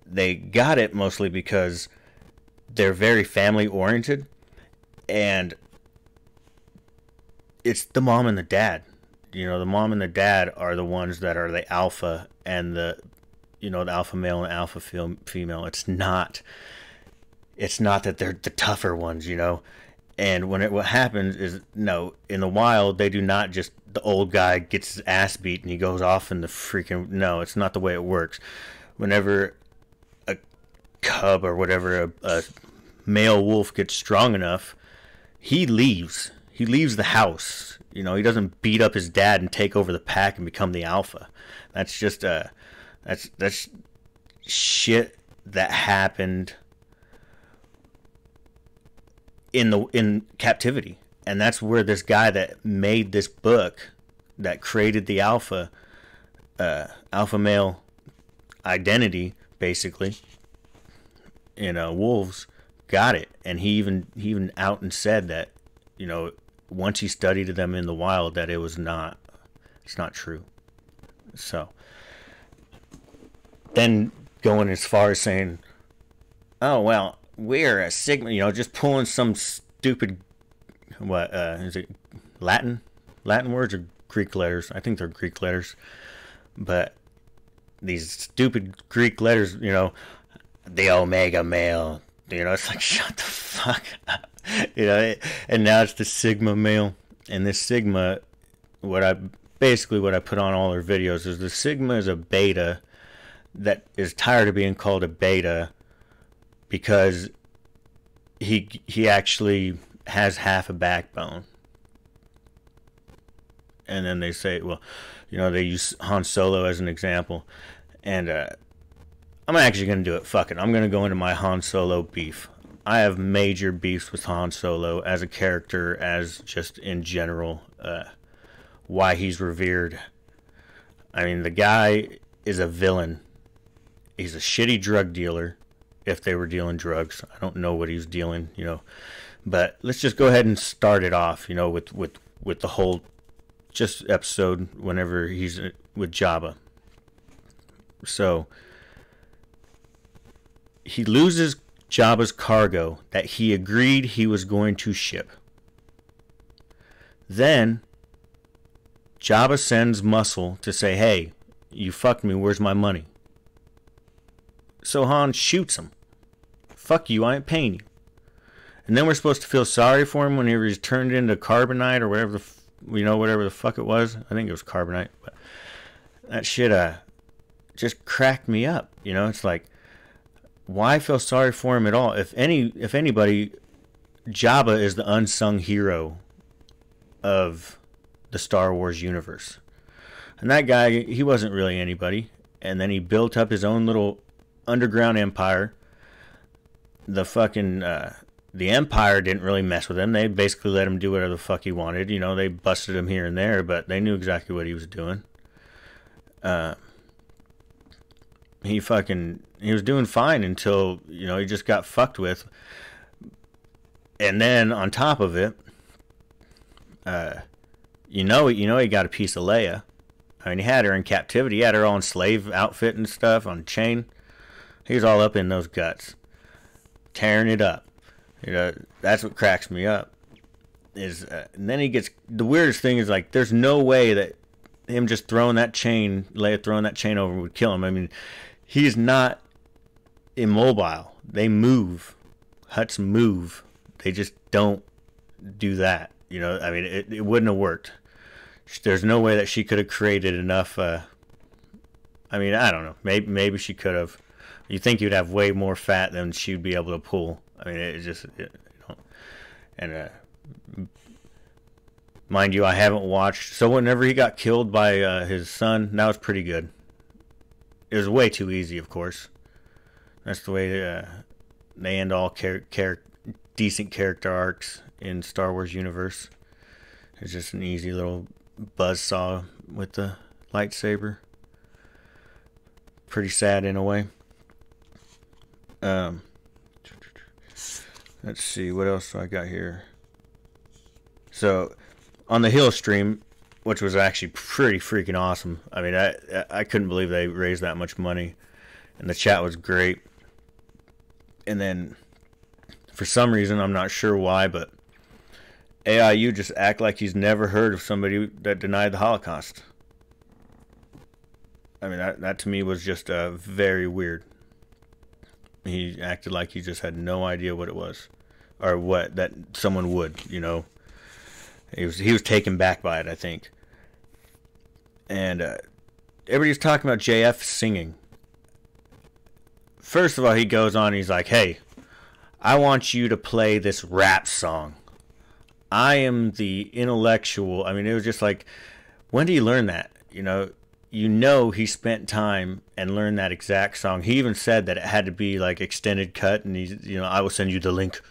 They got it mostly because they're very family oriented, and it's the mom and the dad. You know, the mom and the dad are the ones that are the alpha and the alpha male and alpha female. It's not that they're the tougher ones, you know. And what happens is, no, in the wild, they do not just, the old guy gets his ass beat and he goes off in the freaking, no, it's not the way it works. Whenever a cub or whatever, a male wolf gets strong enough, he leaves. He leaves the house. You know, he doesn't beat up his dad and take over the pack and become the alpha. That's just, that's shit that happened in captivity. And that's where this guy that made this book, that created the alpha male identity, basically, in wolves, got it. And he even out and said that, you know, once he studied them in the wild, that it's not true. So then going as far as saying, oh well, we're a Sigma, you know, just pulling some stupid, what is it, Latin words or Greek letters? I think they're Greek letters, but these stupid Greek letters, you know, the omega male, you know, it's like, shut the fuck up. You know, and now it's the Sigma male. And this Sigma, what I put on all their videos is the Sigma is a beta that is tired of being called a beta because he actually has half a backbone. And then they say, well, you know, they use Han Solo as an example. And I'm actually going to do it. Fuck it. I'm going to go into my Han Solo beef. I have major beefs with Han Solo as a character, as just in general, why he's revered. I mean, the guy is a villain. He's a shitty drug dealer, if they were dealing drugs. I don't know what he's dealing, you know. But let's just go ahead and start it off, you know, with the whole just episode whenever he's with Jabba. So he loses Jabba's cargo that he agreed he was going to ship. Then Jabba sends Muscle to say, hey, you fucked me, where's my money? So Han shoots him. Fuck you, I ain't paying you. And then we're supposed to feel sorry for him whenever he's turned into carbonite or whatever whatever the fuck it was. I think it was carbonite. But that shit just cracked me up. You know, it's like, why feel sorry for him at all? If anybody, Jabba is the unsung hero of the Star Wars universe. And that guy, he wasn't really anybody. And then he built up his own little underground empire. The fucking the Empire didn't really mess with him. They basically let him do whatever the fuck he wanted. You know, they busted him here and there, but they knew exactly what he was doing. He was doing fine until, you know, he just got fucked with. And then on top of it, he got a piece of Leia. I mean, he had her in captivity. He had her on slave outfit and stuff on chain. He was all up in those guts, tearing it up. You know, that's what cracks me up. And then he gets, the weirdest thing is, like, there's no way that him just throwing that chain, Leia throwing that chain over would kill him. I mean, he's not immobile. They move. Hutts move. They just don't do that. You know, I mean, it wouldn't have worked. There's no way that she could have created enough. I mean, I don't know. Maybe she could have. You think you'd have way more fat than she'd be able to pull. I mean, and mind you, I haven't watched. So whenever he got killed by his son, that was pretty good. It was way too easy, of course. That's the way they end all decent character arcs in Star Wars universe. It's just an easy little buzzsaw with the lightsaber. Pretty sad in a way. Let's see, what else do I got here? So, on the Hill stream, which was actually pretty freaking awesome. I mean, I couldn't believe they raised that much money. And the chat was great. And then, for some reason, I'm not sure why, but AIU just act like he's never heard of somebody that denied the Holocaust. I mean, that to me was just very weird. He acted like he just had no idea what it was, or what that someone would, you know. He was taken back by it, I think. And everybody's talking about JF singing. First of all, he goes on, he's like, "Hey, I want you to play this rap song. I am the intellectual." I mean, it was just like, when do you learn that? You know he spent time and learned that exact song. He even said that it had to be like extended cut, and I will send you the link.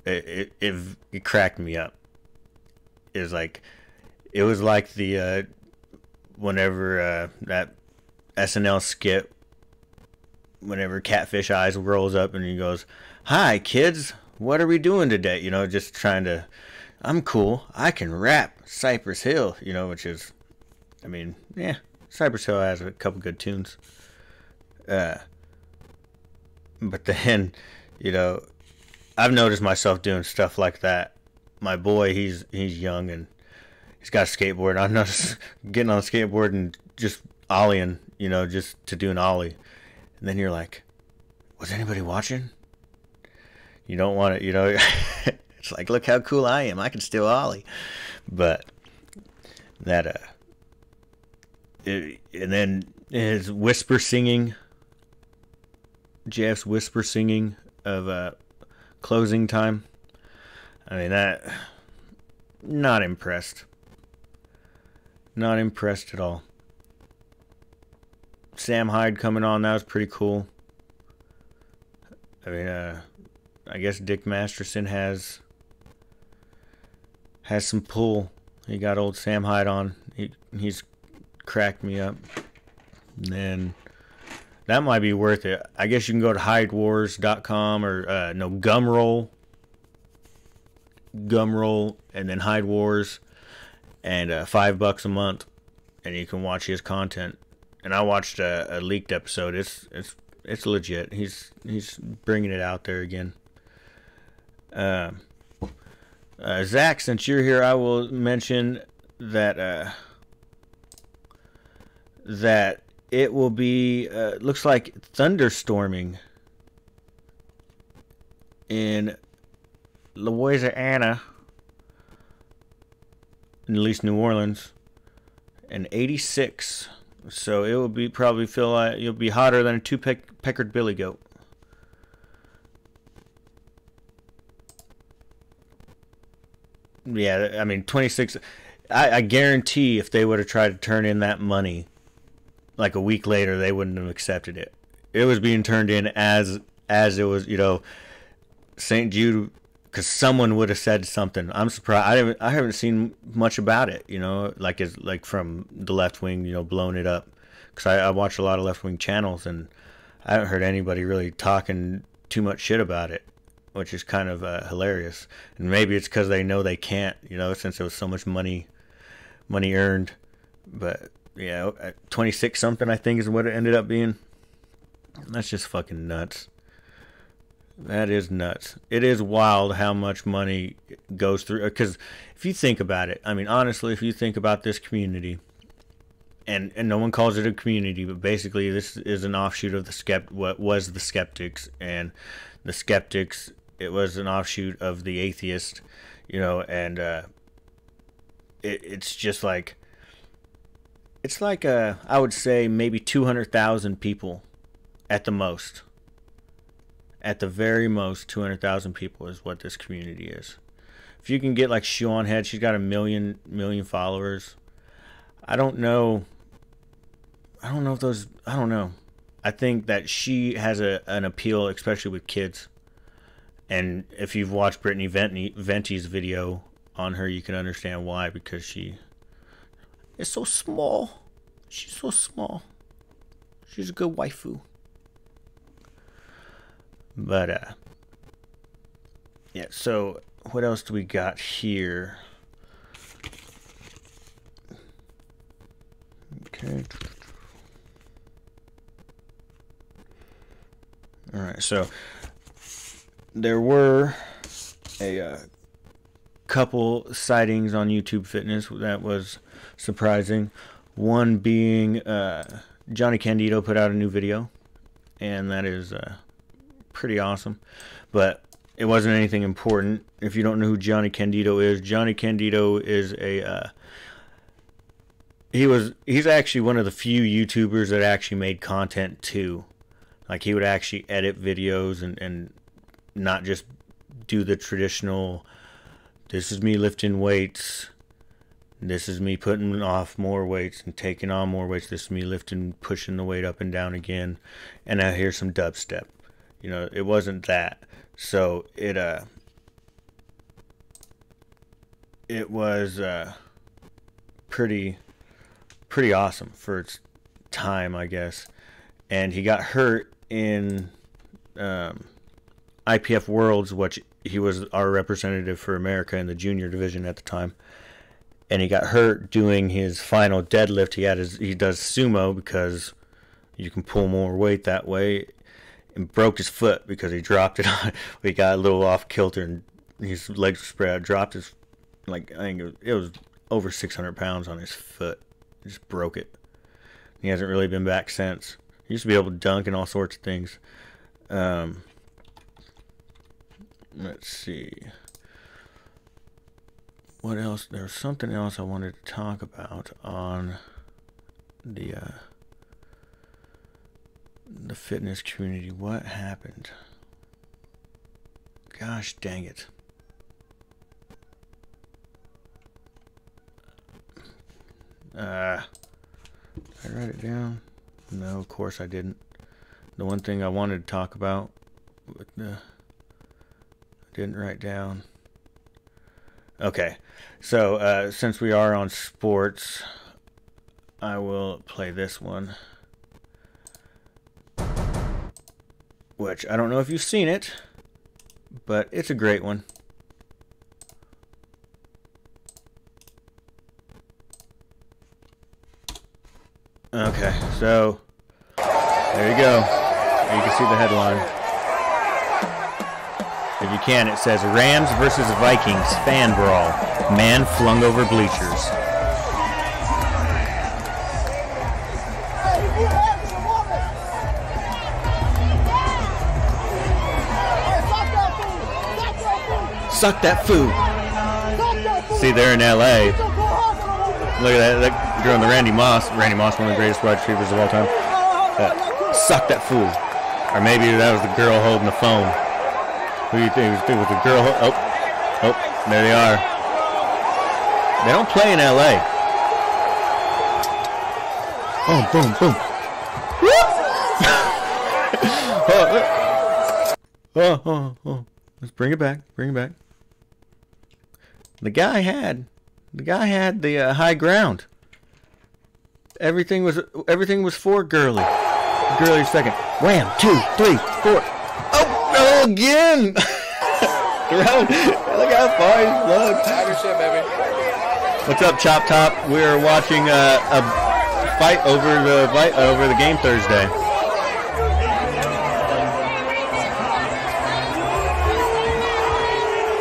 It cracked me up. It was like the whenever that SNL skit, whenever Catfish Eyes rolls up and he goes, "Hi kids, what are we doing today?" Just trying to, I'm cool, I can rap Cypress Hill, which is, I mean, yeah, Cypress Hill has a couple good tunes. But then, I've noticed myself doing stuff like that. My boy, he's young and he's got a skateboard. I noticed getting on a skateboard and just ollieing, just to do an ollie. And then you're like, was anybody watching? You don't want it, It's like, look how cool I am. I can still ollie. But that, and then his whisper singing, JF's whisper singing of closing time. I mean, not impressed. Not impressed at all. Sam Hyde coming on, that was pretty cool. I mean, I guess Dick Masterson has some pull. He got old Sam Hyde on. He's cracked me up. And then that might be worth it. I guess you can go to hidewars.com or Gumroll and then Hide Wars, and $5 a month, and you can watch his content. And I watched a leaked episode. It's legit. He's bringing it out there again. Zach, since you're here, I will mention that that it will be looks like thunderstorming in Louisiana, at least New Orleans, and 86. So it will be probably feel like you'll be hotter than a two-peckered billy goat. Yeah, I mean 26. I guarantee if they would have tried to turn in that money, like a week later, they wouldn't have accepted it. It was being turned in as it was, St. Jude, because someone would have said something. I'm surprised. I haven't seen much about it, like from the left wing, blowing it up. Because I watch a lot of left wing channels, and I haven't heard anybody really talking too much shit about it, which is kind of hilarious. And maybe it's because they know they can't, since there was so much money earned. But yeah, 26 something I think is what it ended up being. That's just fucking nuts. That is nuts. It is wild how much money goes through. Because if you think about it, I mean, honestly, if you think about this community, and no one calls it a community, but basically this is an offshoot of what was the Skeptics, and the Skeptics, it was an offshoot of the Atheist, and it's just like, it's like I would say maybe 200,000 people at the most. At the very most, 200,000 people is what this community is. If you can get like Sean Head, she's got 1 million followers. I don't know I don't know if those, I don't know. I think that she has an appeal, especially with kids. And if you've watched Brittany Venti's video on her, you can understand why, because she is so small. She's so small. She's a good waifu. But, yeah, so what else do we got here? Okay. Alright, so there were a couple sightings on YouTube Fitness that was surprising. One being Johnny Candido put out a new video, and that is pretty awesome. But it wasn't anything important. If you don't know who Johnny Candido is a he's actually one of the few YouTubers that actually made content too. Like, he would actually edit videos and not just do the traditional, this is me lifting weights, this is me putting off more weights and taking on more weights, this is me lifting, pushing the weight up and down again, and now here's some dubstep. You know, it wasn't that. So it was pretty awesome for its time, I guess. And he got hurt in IPF Worlds, which he was our representative for America in the junior division at the time. And he got hurt doing his final deadlift. He does sumo because you can pull more weight that way, and broke his foot because he dropped it on. He got a little off kilter and his legs were spread out. Dropped his, like, I think it was over 600 pounds on his foot. He just broke it. He hasn't really been back since. He used to be able to dunk and all sorts of things. Let's see. What else? There was something else I wanted to talk about on the fitness community. What happened? Gosh dang it. Did I write it down? No, of course I didn't. The one thing I wanted to talk about, but I didn't write down. Okay, so since we are on sports, I will play this one, which I don't know if you've seen it, but it's a great one. Okay, so there you go. You can see the headline. If you can, it says Rams versus Vikings fan brawl. Man flung over bleachers. Suck that food. See, they're in LA. Look at that girl in the Randy Moss. Randy Moss, one of the greatest wide receivers of all time. Suck that food. Or maybe that was the girl holding the phone. Who do you think? It was the girl. Oh, there they are. They don't play in LA. Boom, boom, boom. Oh. Let's bring it back. Bring it back. The guy had the high ground. Everything was for Gurley. Gurley second. Wham! 2, 3, 4. Oh no! Again. Look how far he's looked. What's up, Chop Top? We're watching a fight over the game Thursday.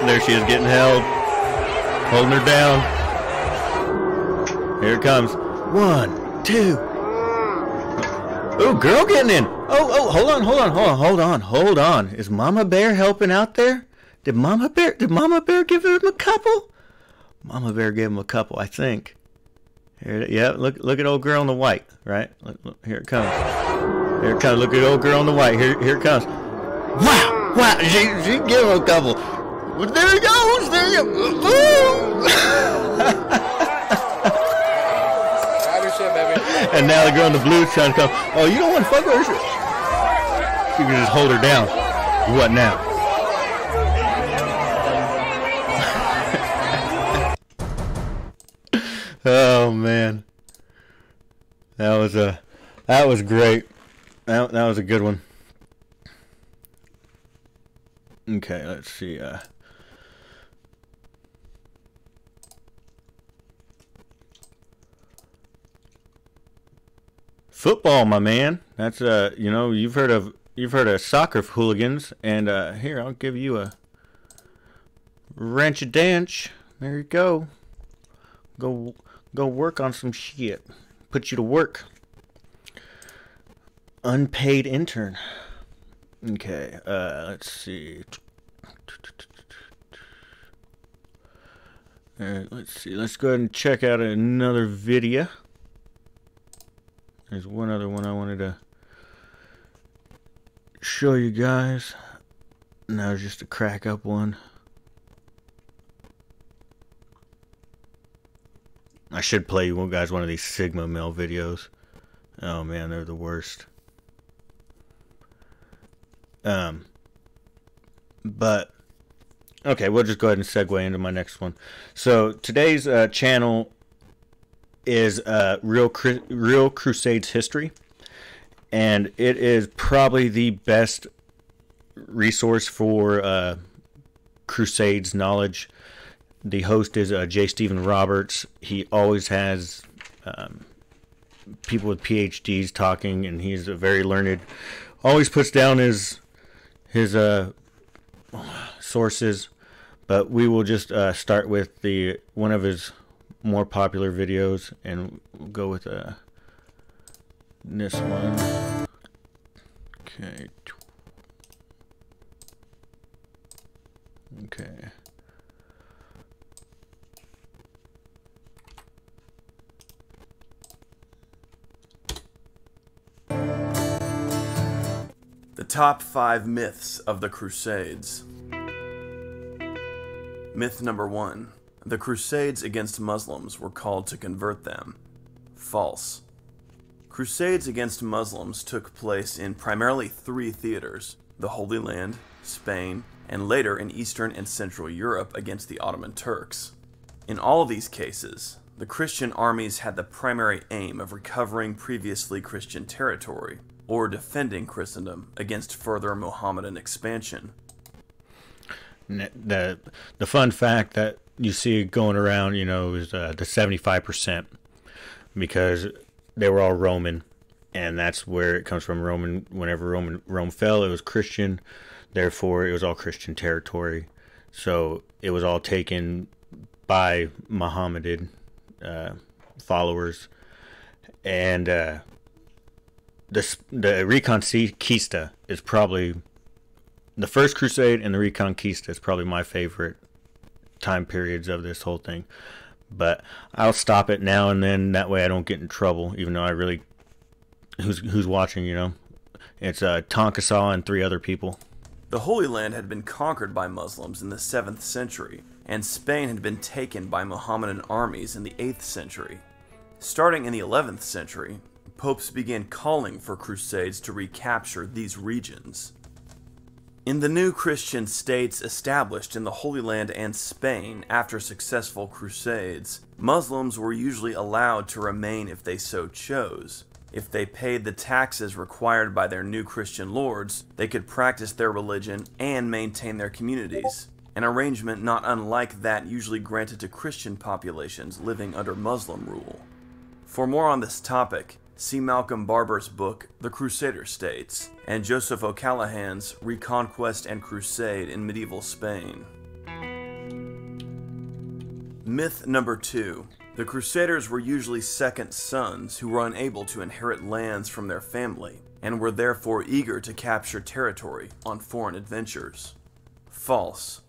There she is, getting held, holding her down. Here it comes. 1, 2. Ooh, girl getting in. Oh, hold on. Is Mama Bear helping out there? Did Mama Bear give him a couple? Mama Bear gave him a couple, I think. Here, yeah, look at old girl in the white, right? Look, here it comes. Here it comes. Look at old girl in the white. Here it comes. Wow. She gave him a couple. Well, there he goes. There you go. And now the girl in the blue trying to come. Oh, you don't want to fuck with her? You can just hold her down. What now? Oh man, that was great. That was a good one. Okay, let's see. Football, my man. That's you know, you've heard of soccer hooligans, and here I'll give you a wrench a dance. There you go. Go work on some shit. Put you to work. Unpaid intern. Okay, let's see. Alright, let's see. Let's go ahead and check out another video. There's one other one I wanted to show you guys. And that was just a crack up one. I should play you guys one of these Sigma Male videos. Oh man, they're the worst. But okay, we'll just go ahead and segue into my next one. So today's channel is Real Crusades History, and it is probably the best resource for Crusades knowledge. The host is J. Stephen Roberts. He always has people with PhDs talking, and he's a very learned. Always puts down his sources, but we will just start with one of his more popular videos, and we'll go with this one. Okay. Okay. The top 5 myths of the Crusades. Myth number 1. The Crusades against Muslims were called to convert them. False. Crusades against Muslims took place in primarily 3 theaters: the Holy Land, Spain, and later in Eastern and Central Europe against the Ottoman Turks. In all of these cases, the Christian armies had the primary aim of recovering previously Christian territory, or defending Christendom against further Mohammedan expansion. The fun fact that you see going around, you know, is the 75%, because they were all Roman, and that's where it comes from. Roman. Whenever Rome fell, it was Christian, therefore it was all Christian territory. So it was all taken by Mohammedan followers, and the Reconquista is probably the First Crusade, and the Reconquista is probably my favorite time periods of this whole thing. But I'll stop it now and then, that way I don't get in trouble, even though I really, who's watching, you know. It's Tonka Saw and 3 other people. The Holy Land had been conquered by Muslims in the 7th century, and Spain had been taken by Mohammedan armies in the 8th century. Starting in the 11th century, popes began calling for crusades to recapture these regions. In the new Christian states established in the Holy Land and Spain after successful crusades, Muslims were usually allowed to remain if they so chose. If they paid the taxes required by their new Christian lords, they could practice their religion and maintain their communities, an arrangement not unlike that usually granted to Christian populations living under Muslim rule. For more on this topic, see Malcolm Barber's book, The Crusader States, and Joseph O'Callaghan's Reconquest and Crusade in Medieval Spain. Myth number 2. The Crusaders were usually second sons who were unable to inherit lands from their family, and were therefore eager to capture territory on foreign adventures. False.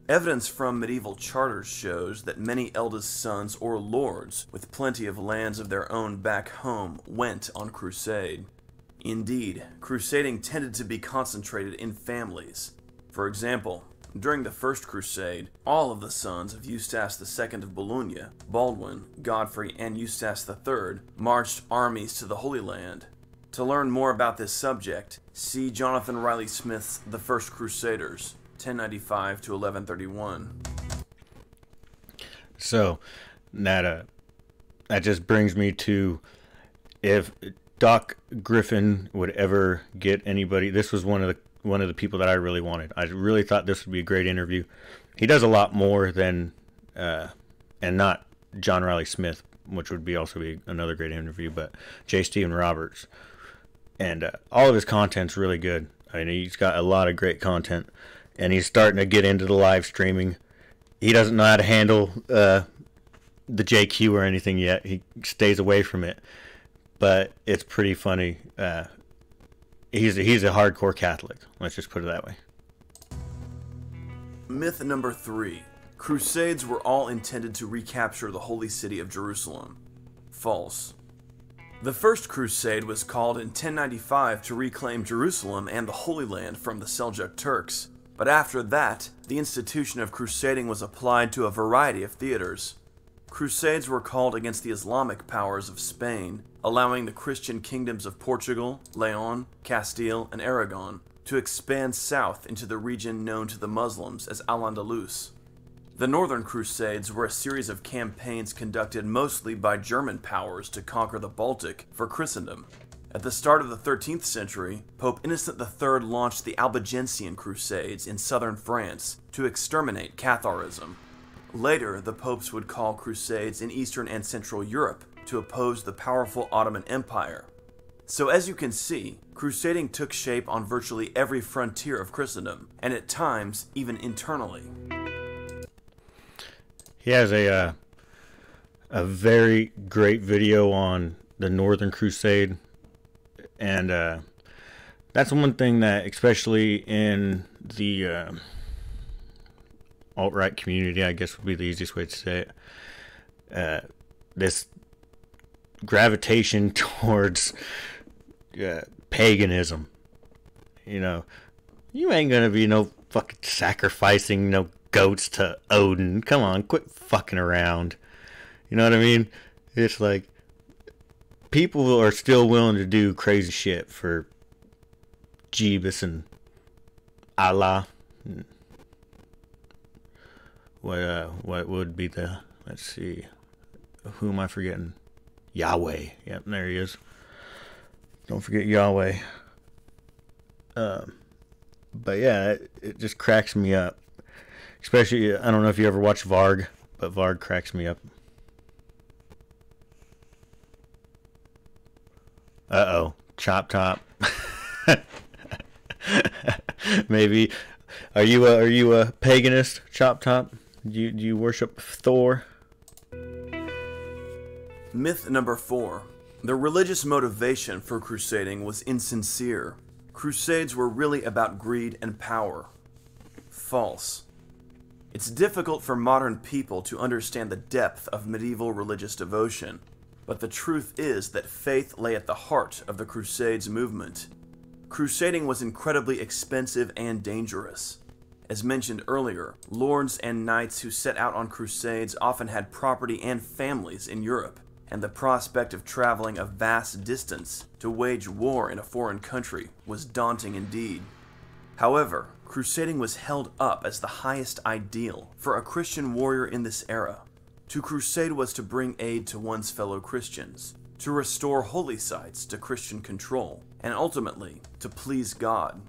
Evidence from medieval charters shows that many eldest sons or lords with plenty of lands of their own back home went on crusade. Indeed, crusading tended to be concentrated in families. For example, During the First Crusade, all of the sons of Eustace II of Bologna, Baldwin, Godfrey, and Eustace III marched armies to the Holy Land. To learn more about this subject, see Jonathan Riley Smith's The First Crusaders, 1095 to 1131. So, that just brings me to, if Doc Griffin would ever get anybody, this was one of the people that I really wanted. I really thought this would be a great interview. He does a lot more than, and not John Riley Smith, which would also be another great interview, but J. Stephen Roberts. And all of his content's really good. I mean, he's got a lot of great content, and he's starting to get into the live streaming. He doesn't know how to handle the JQ or anything yet. He stays away from it, but it's pretty funny. He's a hardcore Catholic. Let's just put it that way. Myth number 3. Crusades were all intended to recapture the holy city of Jerusalem. False. The First Crusade was called in 1095 to reclaim Jerusalem and the Holy Land from the Seljuk Turks, but after that, the institution of crusading was applied to a variety of theaters. Crusades were called against the Islamic powers of Spain, allowing the Christian kingdoms of Portugal, Leon, Castile, and Aragon to expand south into the region known to the Muslims as Al-Andalus. The Northern Crusades were a series of campaigns conducted mostly by German powers to conquer the Baltic for Christendom. At the start of the 13th century, Pope Innocent III launched the Albigensian Crusades in southern France to exterminate Catharism. Later, the popes would call crusades in Eastern and Central Europe to oppose the powerful Ottoman Empire. So as you can see, crusading took shape on virtually every frontier of Christendom, and at times even internally. He has a very great video on the Northern Crusade, and that's one thing that, especially in the alt-right community, I guess would be the easiest way to say it, this gravitation towards paganism. You know, you ain't gonna be no fucking sacrificing no goats to Odin. Come on, quit fucking around. You know what I mean? It's like people are still willing to do crazy shit for Jeebus and Allah. What would be the, let's see, who am I forgetting? Yahweh. Yep, there he is. Don't forget Yahweh. But yeah, it just cracks me up. Especially, I don't know if you ever watched Varg, but Varg cracks me up. Uh-oh. Chop Top. Maybe. Are you a paganist, Chop Top? Do you worship Thor? Myth number 4. The religious motivation for crusading was insincere. Crusades were really about greed and power. False. It's difficult for modern people to understand the depth of medieval religious devotion, but the truth is that faith lay at the heart of the Crusades movement. Crusading was incredibly expensive and dangerous. As mentioned earlier, lords and knights who set out on crusades often had property and families in Europe, and the prospect of traveling a vast distance to wage war in a foreign country was daunting indeed. However, crusading was held up as the highest ideal for a Christian warrior in this era. To crusade was to bring aid to one's fellow Christians, to restore holy sites to Christian control, and ultimately, to please God.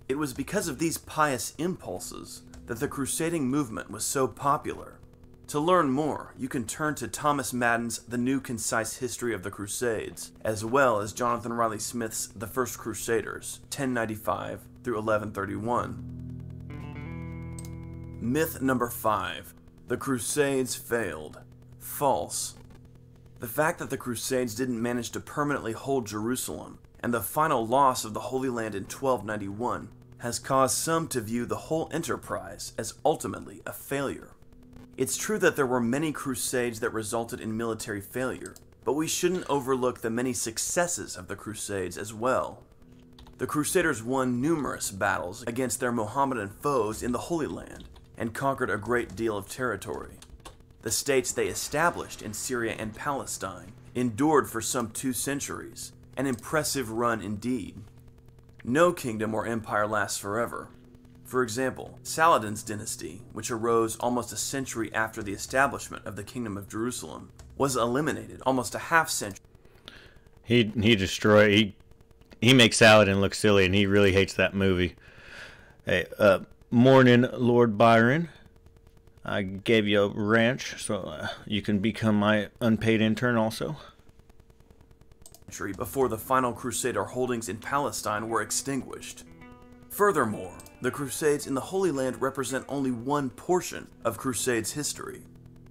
It was because of these pious impulses that the crusading movement was so popular. To learn more, you can turn to Thomas Madden's The New Concise History of the Crusades, as well as Jonathan Riley Smith's The First Crusaders, 1095 through 1131. Myth number 5. The Crusades failed. False. The fact that the Crusades didn't manage to permanently hold Jerusalem, and the final loss of the Holy Land in 1291, has caused some to view the whole enterprise as ultimately a failure. It's true that there were many crusades that resulted in military failure, but we shouldn't overlook the many successes of the Crusades as well. The Crusaders won numerous battles against their Mohammedan foes in the Holy Land and conquered a great deal of territory. The states they established in Syria and Palestine endured for some 2 centuries, an impressive run indeed. No kingdom or empire lasts forever. For example, Saladin's dynasty, which arose almost a century after the establishment of the Kingdom of Jerusalem, was eliminated almost a half century. He makes Saladin look silly, and he really hates that movie. Hey, morning, Lord Byron. I gave you a ranch, so you can become my unpaid intern also. Before the final Crusader holdings in Palestine were extinguished. Furthermore, the Crusades in the Holy Land represent only one portion of Crusades history.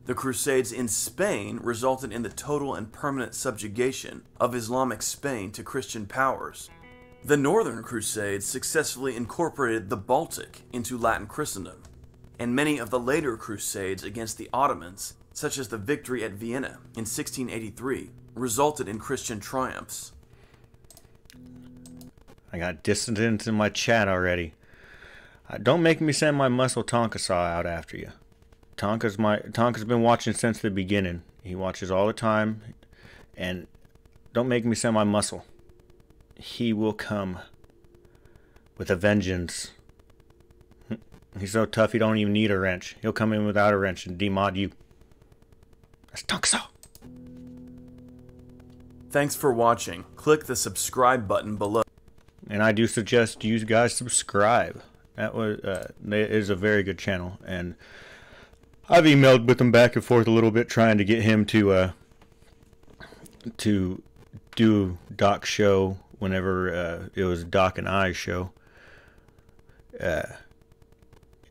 The Crusades in Spain resulted in the total and permanent subjugation of Islamic Spain to Christian powers. The Northern Crusades successfully incorporated the Baltic into Latin Christendom, and many of the later Crusades against the Ottomans, such as the victory at Vienna in 1683, resulted in Christian triumphs. I got dissidents in my chat already. Don't make me send my muscle Tonka saw out after you. Tonka's been watching since the beginning. He watches all the time, and don't make me send my muscle. He will come with a vengeance. He's so tough he don't even need a wrench. He'll come in without a wrench and demod you. That's Tonka saw. Thanks for watching. Click the subscribe button below. And I do suggest you guys subscribe. That is a very good channel, and I've emailed with him back and forth a little bit, trying to get him to do Doc's show whenever it was Doc and I's show.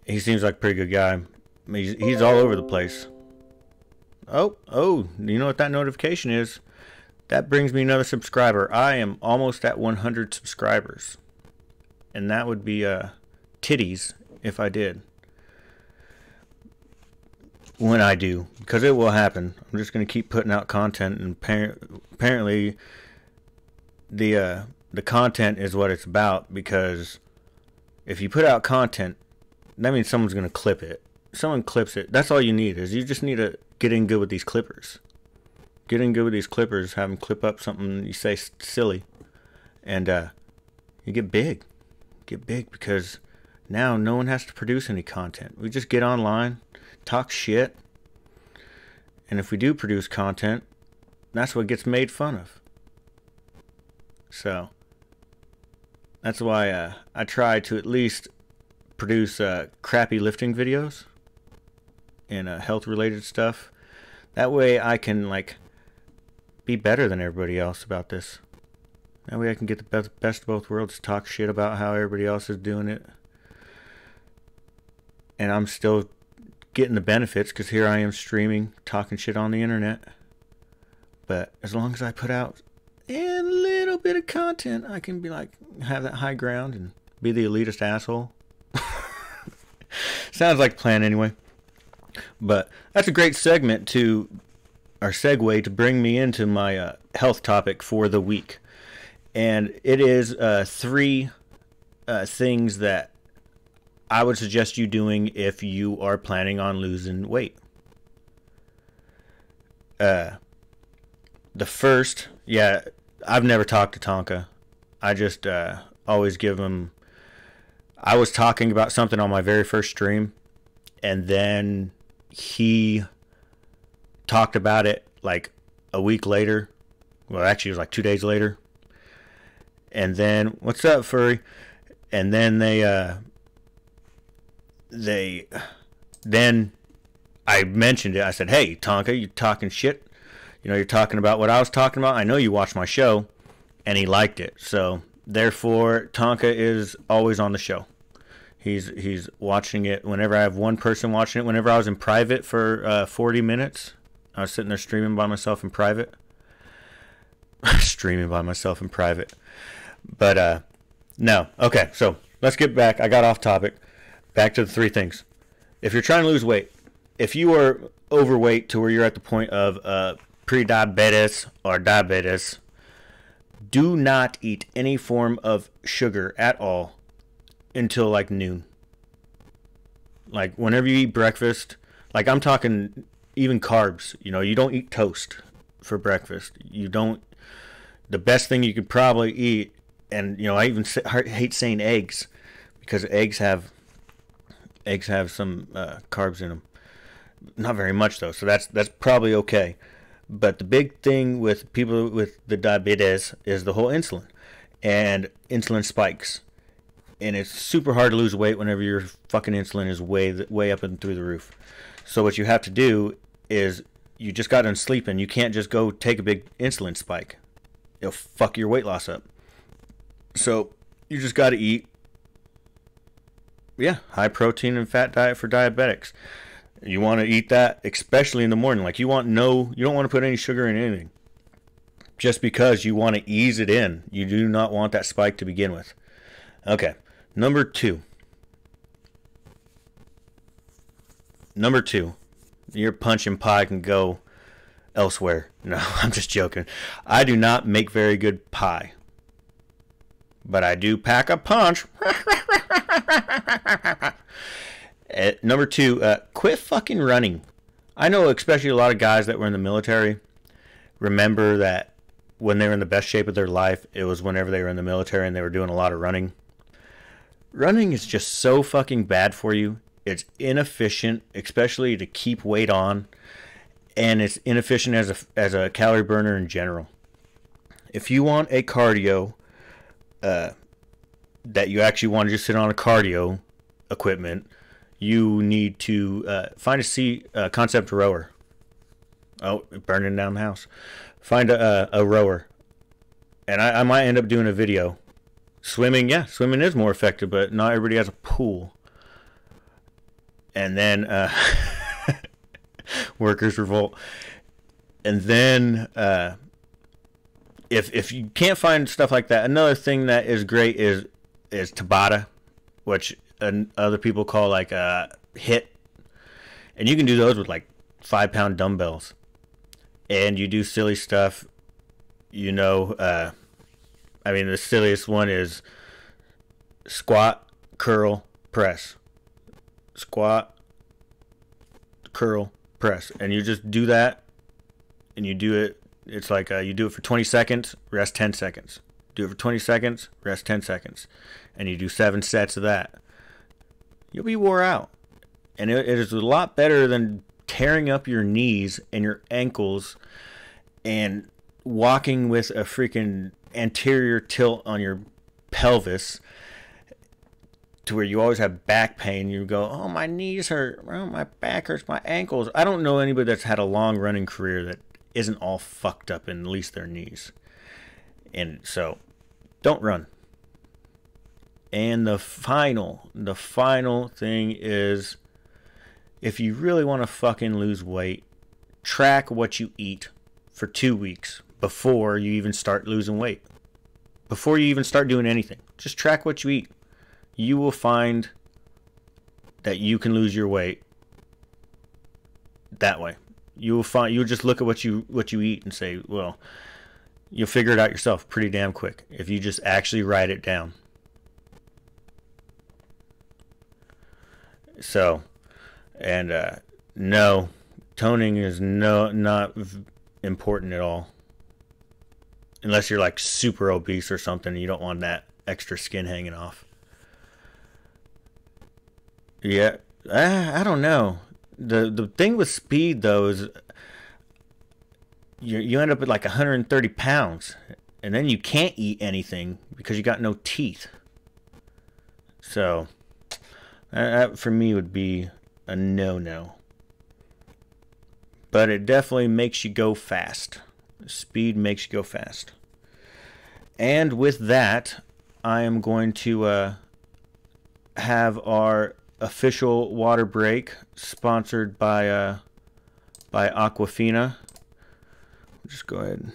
He seems like a pretty good guy. He's all over the place. Oh, you know what that notification is? That brings me another subscriber. I am almost at 100 subscribers, and that would be titties if I did. When I do, because it will happen. I'm just going to keep putting out content, and apparently the content is what it's about, because if you put out content, that means someone's going to clip it. Someone clips it. That's all you need, is you just need to get in good with these clippers. Get in good with these clippers, have them clip up something you say silly, and you get big. Get big, because now no one has to produce any content. We just get online, talk shit, and if we do produce content, that's what gets made fun of. So that's why I try to at least produce crappy lifting videos and health related stuff. That way I can be better than everybody else about this. That way I can get the best of both worlds, talk shit about how everybody else is doing it, and I'm still getting the benefits, because here I am streaming, talking shit on the internet. But as long as I put out a little bit of content, I can have that high ground and be the elitist asshole. Sounds like a plan anyway. But that's a great segue to bring me into my health topic for the week. And it is 3 things that I would suggest you doing if you are planning on losing weight. The first, I've never talked to Tonka. I just always give him... I was talking about something on my very first stream, and then he talked about it a week later. Well, actually it was 2 days later. And then, what's up, furry? And then then I mentioned it. I said, hey, Tonka, you talking shit? You're talking about what I was talking about. I know you watched my show. And he liked it. So, therefore, Tonka is always on the show. He's watching it whenever I have one person watching it. Whenever I was in private for 40 minutes, I was sitting there streaming by myself in private. Streaming by myself in private. But, no. Okay, so let's get back. I got off topic. Back to the 3 things. If you're trying to lose weight, if you are overweight to where you're at the point of pre-diabetes or diabetes, Do not eat any form of sugar at all until like noon. Like whenever you eat breakfast, like I'm talking even carbs, you know, you don't eat toast for breakfast. You don't, the best thing you could probably eat, and you know, I even hate saying eggs because eggs have some carbs in them. Not very much though, so that's probably okay. But the big thing with people with the diabetes is the whole insulin and insulin spikes. And it's super hard to lose weight whenever your fucking insulin is way up and through the roof. So what you have to do is you just got done sleeping. You can't just go take a big insulin spike. It'll fuck your weight loss up. So you just got to eat, high protein and fat diet for diabetics. You want to eat that, especially in the morning. Like you don't want to put any sugar in anything. Just because you want to ease it in. You do not want that spike to begin with. Okay. Number two. Your punching pie can go elsewhere. No, I'm just joking. I do not make very good pie. But I do pack a punch. Number two, quit fucking running. I know especially a lot of guys that were in the military remember that when they were in the best shape of their life, it was whenever they were in the military and they were doing a lot of running. Running is just so fucking bad for you. It's inefficient, especially to keep weight on, and it's inefficient as a calorie burner in general. If you want a cardio that you actually want to just sit on a cardio equipment, you need to find a concept rower. Oh, burning down the house. Find a rower. And I might end up doing a video. Swimming is more effective, but not everybody has a pool. And then workers revolt. And then if you can't find stuff like that, another thing that is great is Tabata, which other people call like a HIIT. And you can do those with like 5-pound dumbbells. And you do silly stuff, you know. I mean, the silliest one is squat, curl, press. Squat, curl, press. And you just do that. And you do it. It's like you do it for 20 seconds, rest 10 seconds. Do it for 20 seconds, rest 10 seconds. And you do 7 sets of that. You'll be wore out. And it is a lot better than tearing up your knees and your ankles and walking with a freaking anterior tilt on your pelvis to where you always have back pain. You go, oh, my knees hurt, oh, my back hurts, my ankles. I don't know anybody that's had a long running career that isn't all fucked up in at least their knees. And so don't run. And the final thing is, if you really want to fucking lose weight, track what you eat for 2 weeks before you even start losing weight. Before you even start doing anything. Just track what you eat. You will find that you can lose your weight that way. You'll just look at what you eat and say, well, you'll figure it out yourself pretty damn quick if you just actually write it down. So, and no, toning is not important at all. Unless you're like super obese or something and you don't want that extra skin hanging off. Yeah, I don't know. The thing with speed though is you end up at like 130 pounds and then you can't eat anything because you got no teeth. So that for me would be a no-no. But it definitely makes you go fast. Speed makes you go fast. And with that, I am going to have our official water break sponsored by Aquafina. Just go ahead.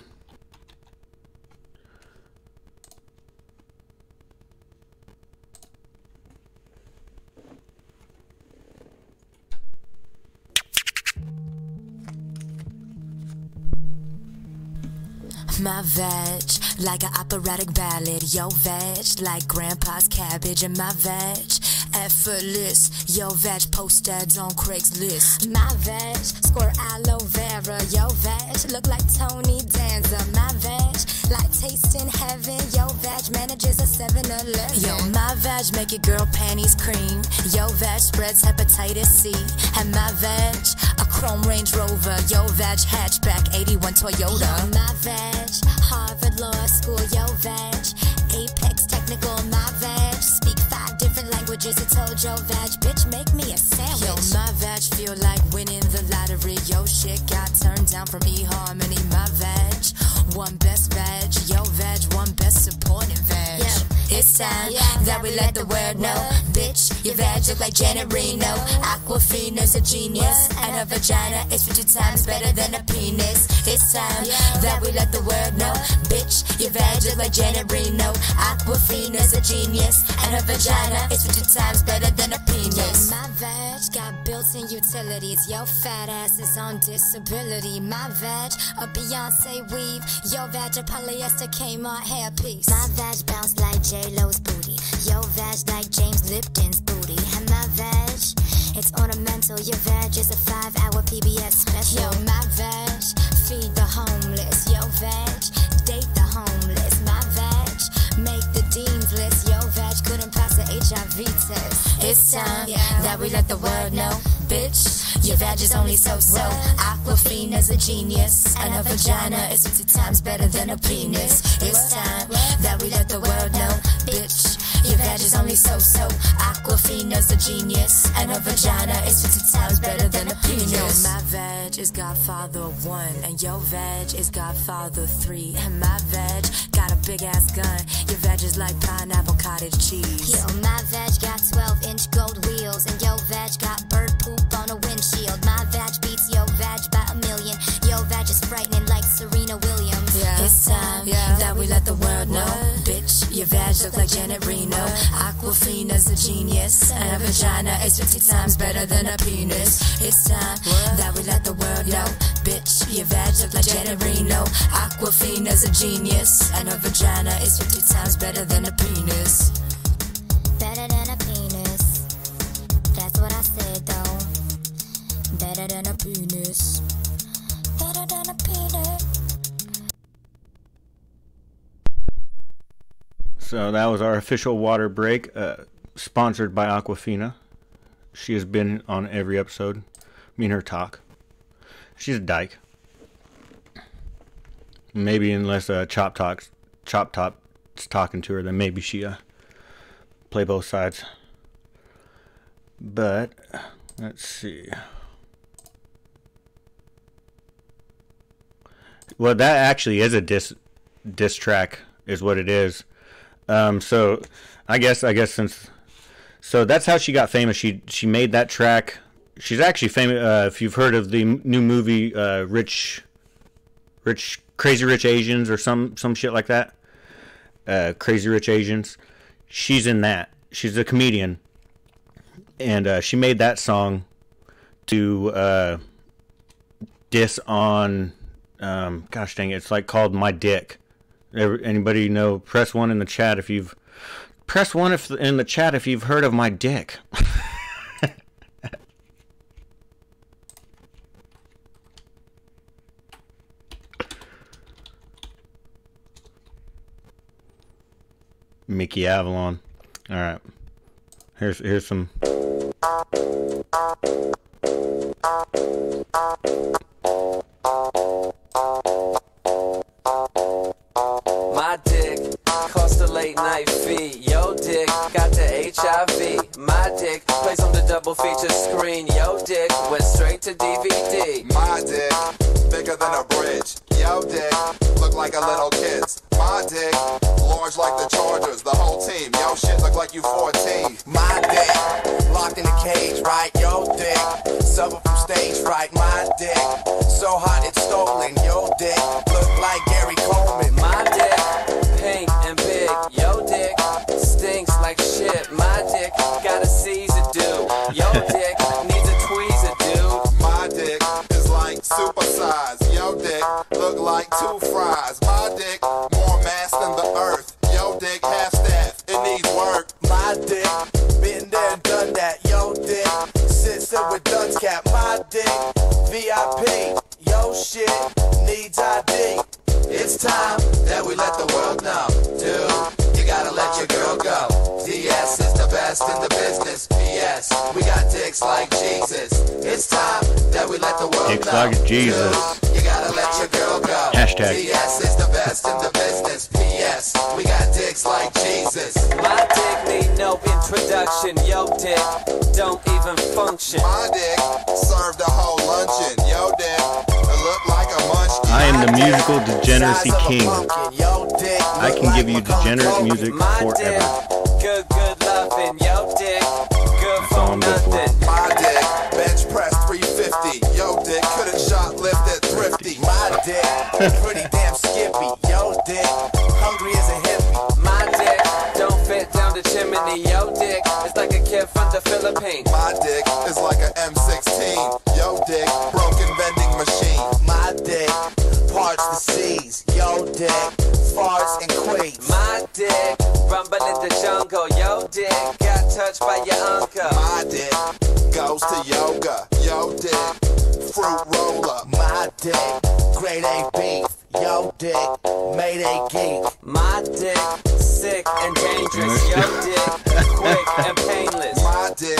My veg, like an operatic ballad. Yo veg, like grandpa's cabbage. And my veg, effortless. Yo veg, post ads on Craigslist. My veg, score aloe vera. Yo veg, look like Tony Danza. My veg, like tasting heaven. Yo veg, manages a 7-Eleven. Yo, my veg, make your girl panties cream. Yo veg, spreads hepatitis C. And my veg, a chrome Range Rover. Yo veg, hatchback 81 Toyota. Yo, my veg, Harvard Law School. Yo veg, Apex Technical. My veg, speak 5 different languages. I told yo veg, bitch, make me a sandwich. Yo, my veg, feel like winning the lottery. Yo, shit got turned down from eHarmony. My veg, one best veg. Yo veg, one best supporting veg. Yeah. It's time that we let the world know, bitch, your veg look like Janet Reno. Aquafina's a genius, and her vagina is 50 times better than a penis. It's time that we let the world know, bitch, your veg look like Janet Reno. Aquafina's a genius, and her vagina is 50 times better than a penis. My veg got built-in utilities. Yo fat ass is on disability. My veg, a Beyonce weave. Yo veg, a polyester Kmart hairpiece. My veg bounce like J-Lo's booty. Yo veg like James Lipton's booty. And my veg, it's ornamental. Your veg is a 5-hour PBS special. Yo, my veg, feed the homeless. Yo veg, date the homeless. My veg, make the dean's list. Yo veg, couldn't pass the HIV test. It's time that we let the world know, bitch, your veg is only so-so. Aquafina's a genius, and her vagina is 50 times better than a penis. It's time that we let the world know, bitch, your veg is only so-so. Aquafina's a genius, and her vagina is 50 times better than a penis. Yo, my veg is Godfather 1, and your veg is Godfather 3. And my veg got a big-ass gun. Your veg is like pineapple cottage cheese. Yo, my veg got 12-inch gold wheels, and yo veg got bird poop on a windshield. My veg beats yo veg by a million. Yo veg is frightening like Serena Williams. It's time that we let the world know, bitch, your veg look like Janet Reno. Aquafina's a genius, and her vagina is 50 times better than a penis. It's time that we let the world know, bitch, your veg look like Janet Reno. Aquafina's a genius, and her vagina is 50 times better than a penis. Better than a penis. That's what I said though. Better than a penis. Better than a penis. So that was our official water break, sponsored by Aquafina. She has been on every episode. Me and her talk. She's a dyke. Maybe unless Chop Top's talking to her, then maybe she play both sides. But let's see. Well, that actually is a diss track, is what it is. So I guess since that's how she got famous. She made that track. She's actually famous. If you've heard of the new movie Crazy Rich Asians or some shit like that. Crazy Rich Asians. She's in that. She's a comedian, and she made that song to diss on. Gosh dang it! It's like called "My Dick." Anybody know? Press 1 in the chat if you've in the chat if you've heard of "My Dick." Mickey Avalon. All right. Here's some. My dick cost a late night fee. Yo dick got the HIV. My dick plays on the double feature screen. Yo dick went straight to DVD. My dick bigger than a bridge. Yo dick look like a little kid's. My dick large like the Chargers, the whole team. Yo shit look like you 14. My dick locked in a cage, right? Yo dick suffer from stage fright. My dick so hot it's stolen. Yo dick look like Gary Coleman. My dick pink and big. Yo dick stinks like shit. My dick got a Caesar do. Yo dick needs a tweezer, dude. My dick is like super size. Yo dick look like 2 fries. My earth. Yo, dick, half staff, it needs work. My dick, been there, done that. Yo, dick, sister with Duns cap. My dick, VIP. Yo, shit, needs ID. It's time that we let the world know. Dude, you gotta let your girl go. DS is the best in the business. PS, we got dicks like Jesus. It's time that we let the world Dicks know. like Jesus. Dude, you gotta let your girl go. Hashtag. DS is the best in the business. PS, we got dicks like Jesus. My dick need no introduction. Yo, dick don't even function. My dick served a whole luncheon. Yo, dick, it looked like a munchkin. I am the musical degeneracy king. I can give you degenerate music forever. Good loving. Yo, dick, good That's all I'm good for. My dick, bench press 350. Yo, dick, could've shoplift at Thrifty. My dick, pretty damn skippy. Yo, dick, hungry as a hippie. My dick don't fit down the chimney. Yo, dick, it's like a kid from the Philippines. My dick is like a M16. Yo, dick, broken vending machine. My dick, parts the seas. Yo, dick, farts and quakes. My dick, rumble in the jungle. Yo, dick, got touched by your uncle. My dick goes to yoga. Yo, dick, fruit roller. My dick, grade A beef. Yo, dick, Mayday geek. My dick, sick and dangerous. Yo, dick, quick and painless. My dick,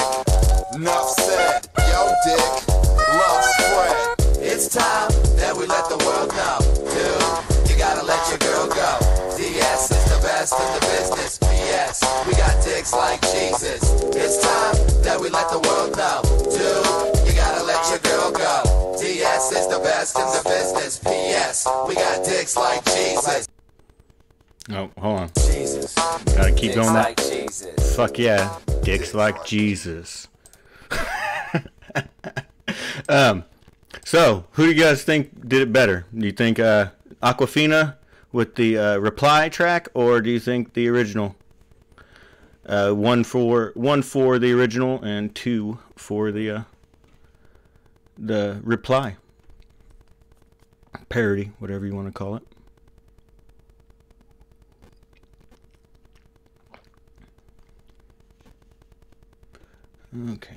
enough said. Yo, dick, love spread. It's time that we let the world know. Dude, you gotta let your girl go. DS is the best in the business. PS, we got dicks like Jesus. It's time that we let the world know. Dude, you gotta let your girl go. DS is the best in the business. PS, we got dicks like Jesus. Oh, hold on. Jesus. Gotta keep Dicks going that. like Jesus. Fuck yeah. Dicks like Jesus. So, who do you guys think did it better? Do you think Aquafina with the reply track, or do you think the original? One for the original and 2 for the reply parody, whatever you want to call it. Okay.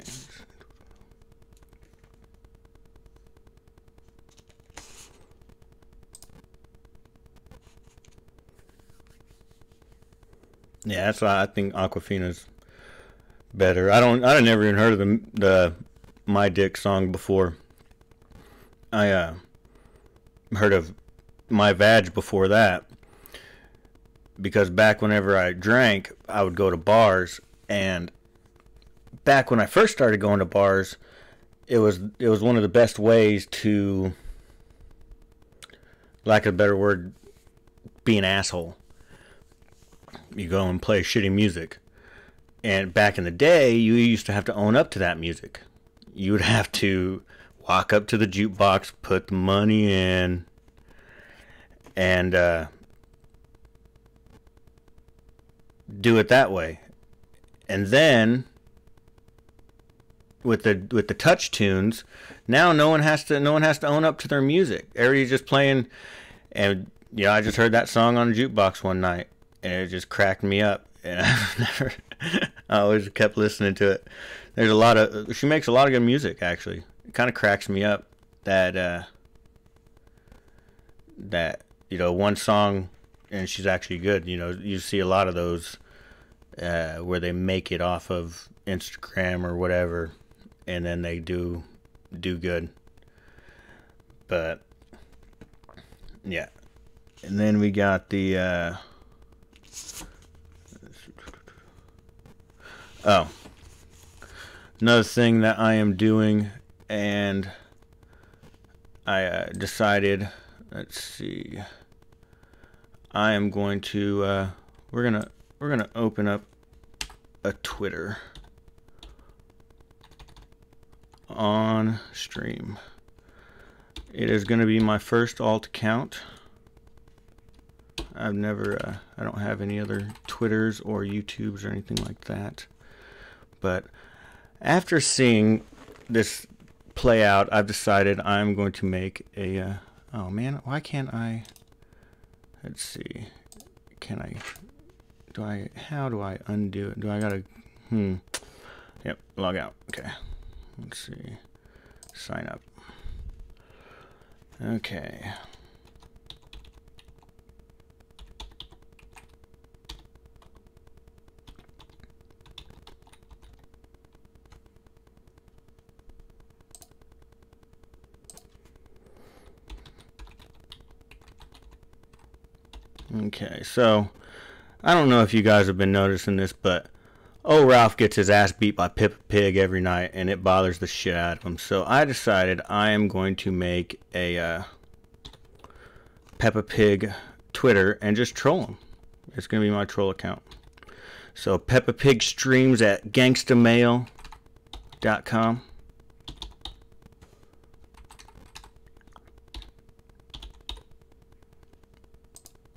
Yeah, that's why I think Aquafina's better. I never even heard of the My Dick song before. I heard of My Vag before that, because back whenever I drank, I would go to bars, and back when I first started going to bars, it was one of the best ways to, lack of a better word, be an asshole. You go and play shitty music. And back in the day, you used to have to own up to that music. You would have to walk up to the jukebox, put the money in, and do it that way. And then with the touch tunes, now no one has to own up to their music. Everybody's just playing. And I just heard that song on a jukebox one night, and it just cracked me up. And I always kept listening to it. She makes a lot of good music, actually. It kind of cracks me up that one song, and she's actually good. You see a lot of those where they make it off of Instagram or whatever, and then they do good. But yeah, and then we got the another thing that I am doing, and I decided, let's see, I am going to we're gonna open up a Twitter on stream. It is going to be my first alt account. I don't have any other Twitters or YouTubes or anything like that. But after seeing this play out, I've decided I'm going to make a, oh man, why can't I, let's see, how do I undo it? Do I gotta, yep, log out. Okay, let's see, sign up. Okay. Okay, so I don't know if you guys have been noticing this, but old Ralph gets his ass beat by Peppa Pig every night, and it bothers the shit out of him. So I decided I am going to make a Peppa Pig Twitter and just troll him. It's going to be my troll account. So Peppa Pig streams at gangstamail.com.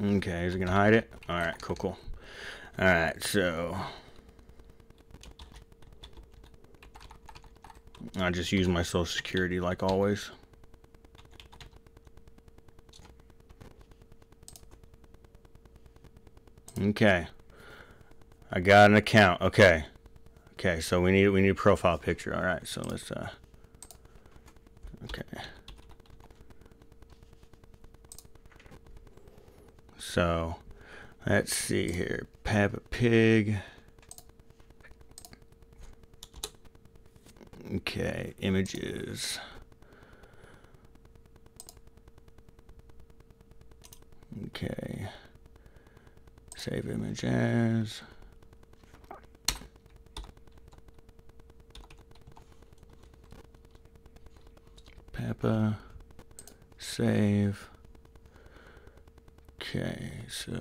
Okay, is it going to hide it? Alright, cool. Alright, so I just use my social security like always. Okay. I got an account. Okay. Okay, so we need a profile picture. Alright, so let's okay. So, let's see here. Peppa Pig. Okay, images. Okay. Save image as. Peppa. Save. Okay, so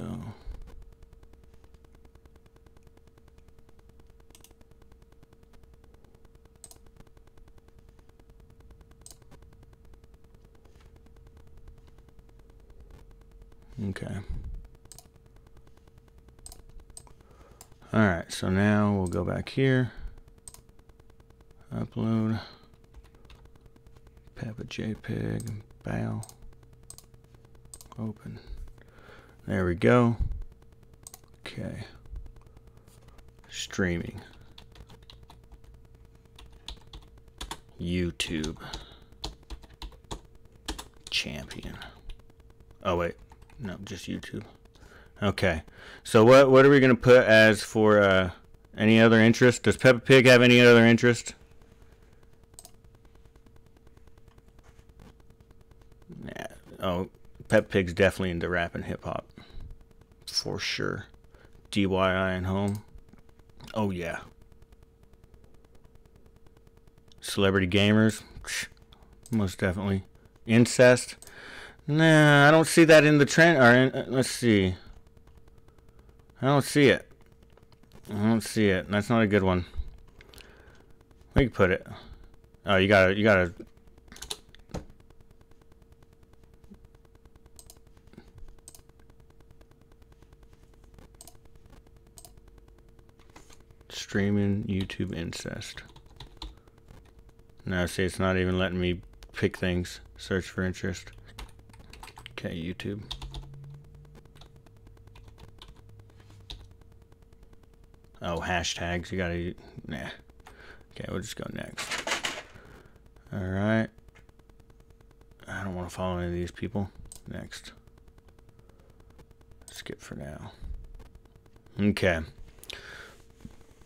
okay. Alright, so now we'll go back here. Upload. Peppa JPEG. Bow. Open. There we go. Okay. Streaming. YouTube. Champion. Oh wait. No, just YouTube. Okay. So what are we going to put as for any other interest? Does Peppa Pig have any other interest? Yeah. Oh, Peppa Pig's definitely into rap and hip hop. For sure. DYI and home. Oh yeah. Celebrity gamers. Most definitely. Incest. Nah, I don't see that in the trend. Or let's see. I don't see it. I don't see it. That's not a good one. Where you put it? Oh, you gotta. Streaming YouTube incest. No, see, it's not even letting me pick things. Search for interest. Okay, YouTube. Oh, hashtags. You gotta. Nah. Okay, we'll just go next. Alright. I don't want to follow any of these people. Next. Skip for now. Okay.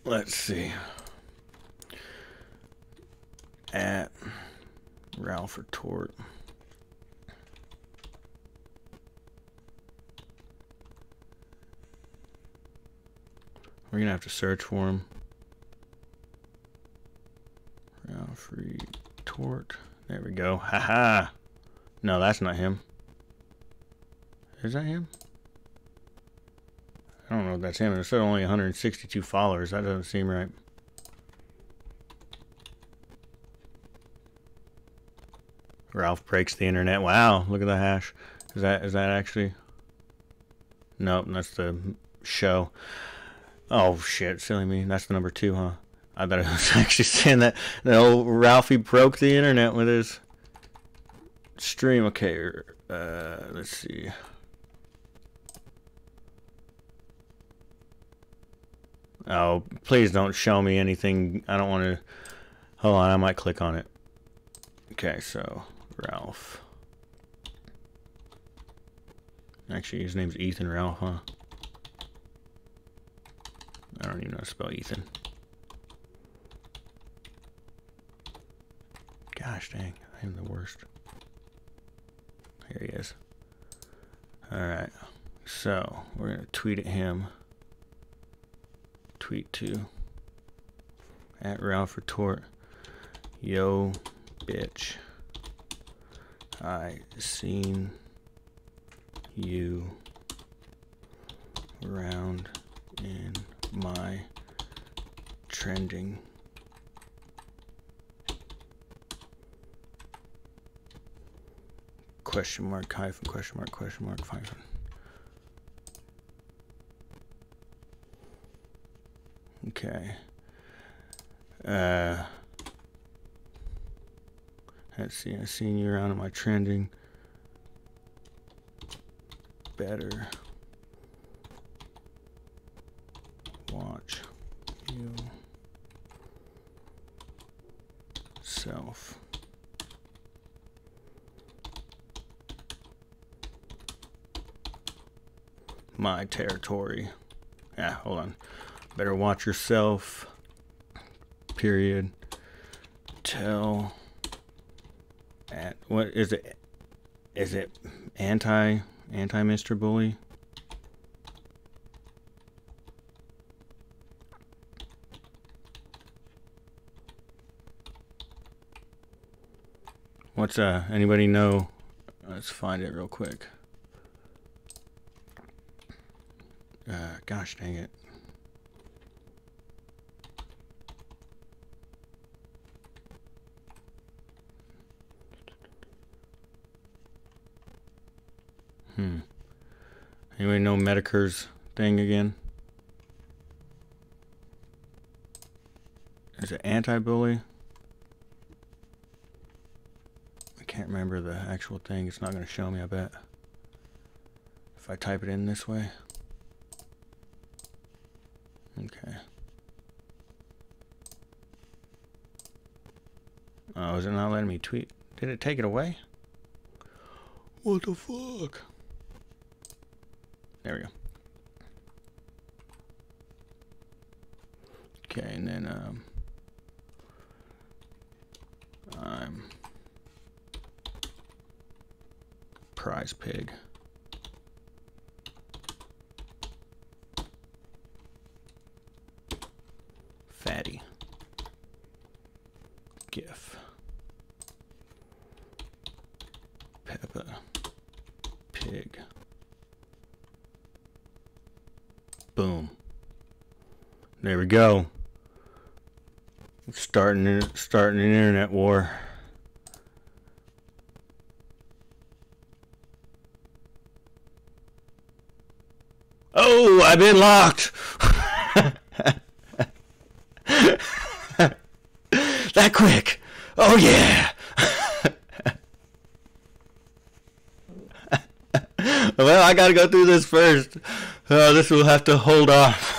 Let's see. At Ralph Retort. We're gonna have to search for him. Ralph Retort. There we go. Haha. No, that's not him. Is that him? I don't know if that's him. It said only 162 followers. That doesn't seem right. Ralph breaks the internet. Wow, look at the hash. Is that actually? Nope, that's the show. Oh shit, silly me. That's the number 2, huh? I thought I was actually saying that old Ralphie broke the internet with his stream. Okay, let's see. Oh, please don't show me anything. I don't want to. Hold on, I might click on it. Okay, so Ralph. Actually, his name's Ethan Ralph, huh? I don't even know how to spell Ethan. Gosh dang, I am the worst. Here he is. Alright, so we're going to tweet at him. Tweet to at Ralph Retort. Yo, bitch. I seen you around in my trending question mark hyphen question mark hyphen. Okay. Let's see. I seen you around in my trending. Better watch you self. My territory. Yeah, hold on. Better watch yourself. Period. Tell. At what is it? Is it anti Mr. Bully? What's anybody know? Let's find it real quick. Gosh dang it. Anybody know Medicare's thing again? Is it anti-bully? I can't remember the actual thing. It's not going to show me, I bet. If I type it in this way. Okay. Oh, is it not letting me tweet? Did it take it away? What the fuck? There we go. Okay, and then I'm Prize Pig. Fatty. GIF. Peppa Pig. Boom. There we go. Starting an internet war. Oh, I've been locked. That quick. Oh yeah. Well, I gotta go through this first. This will have to hold off.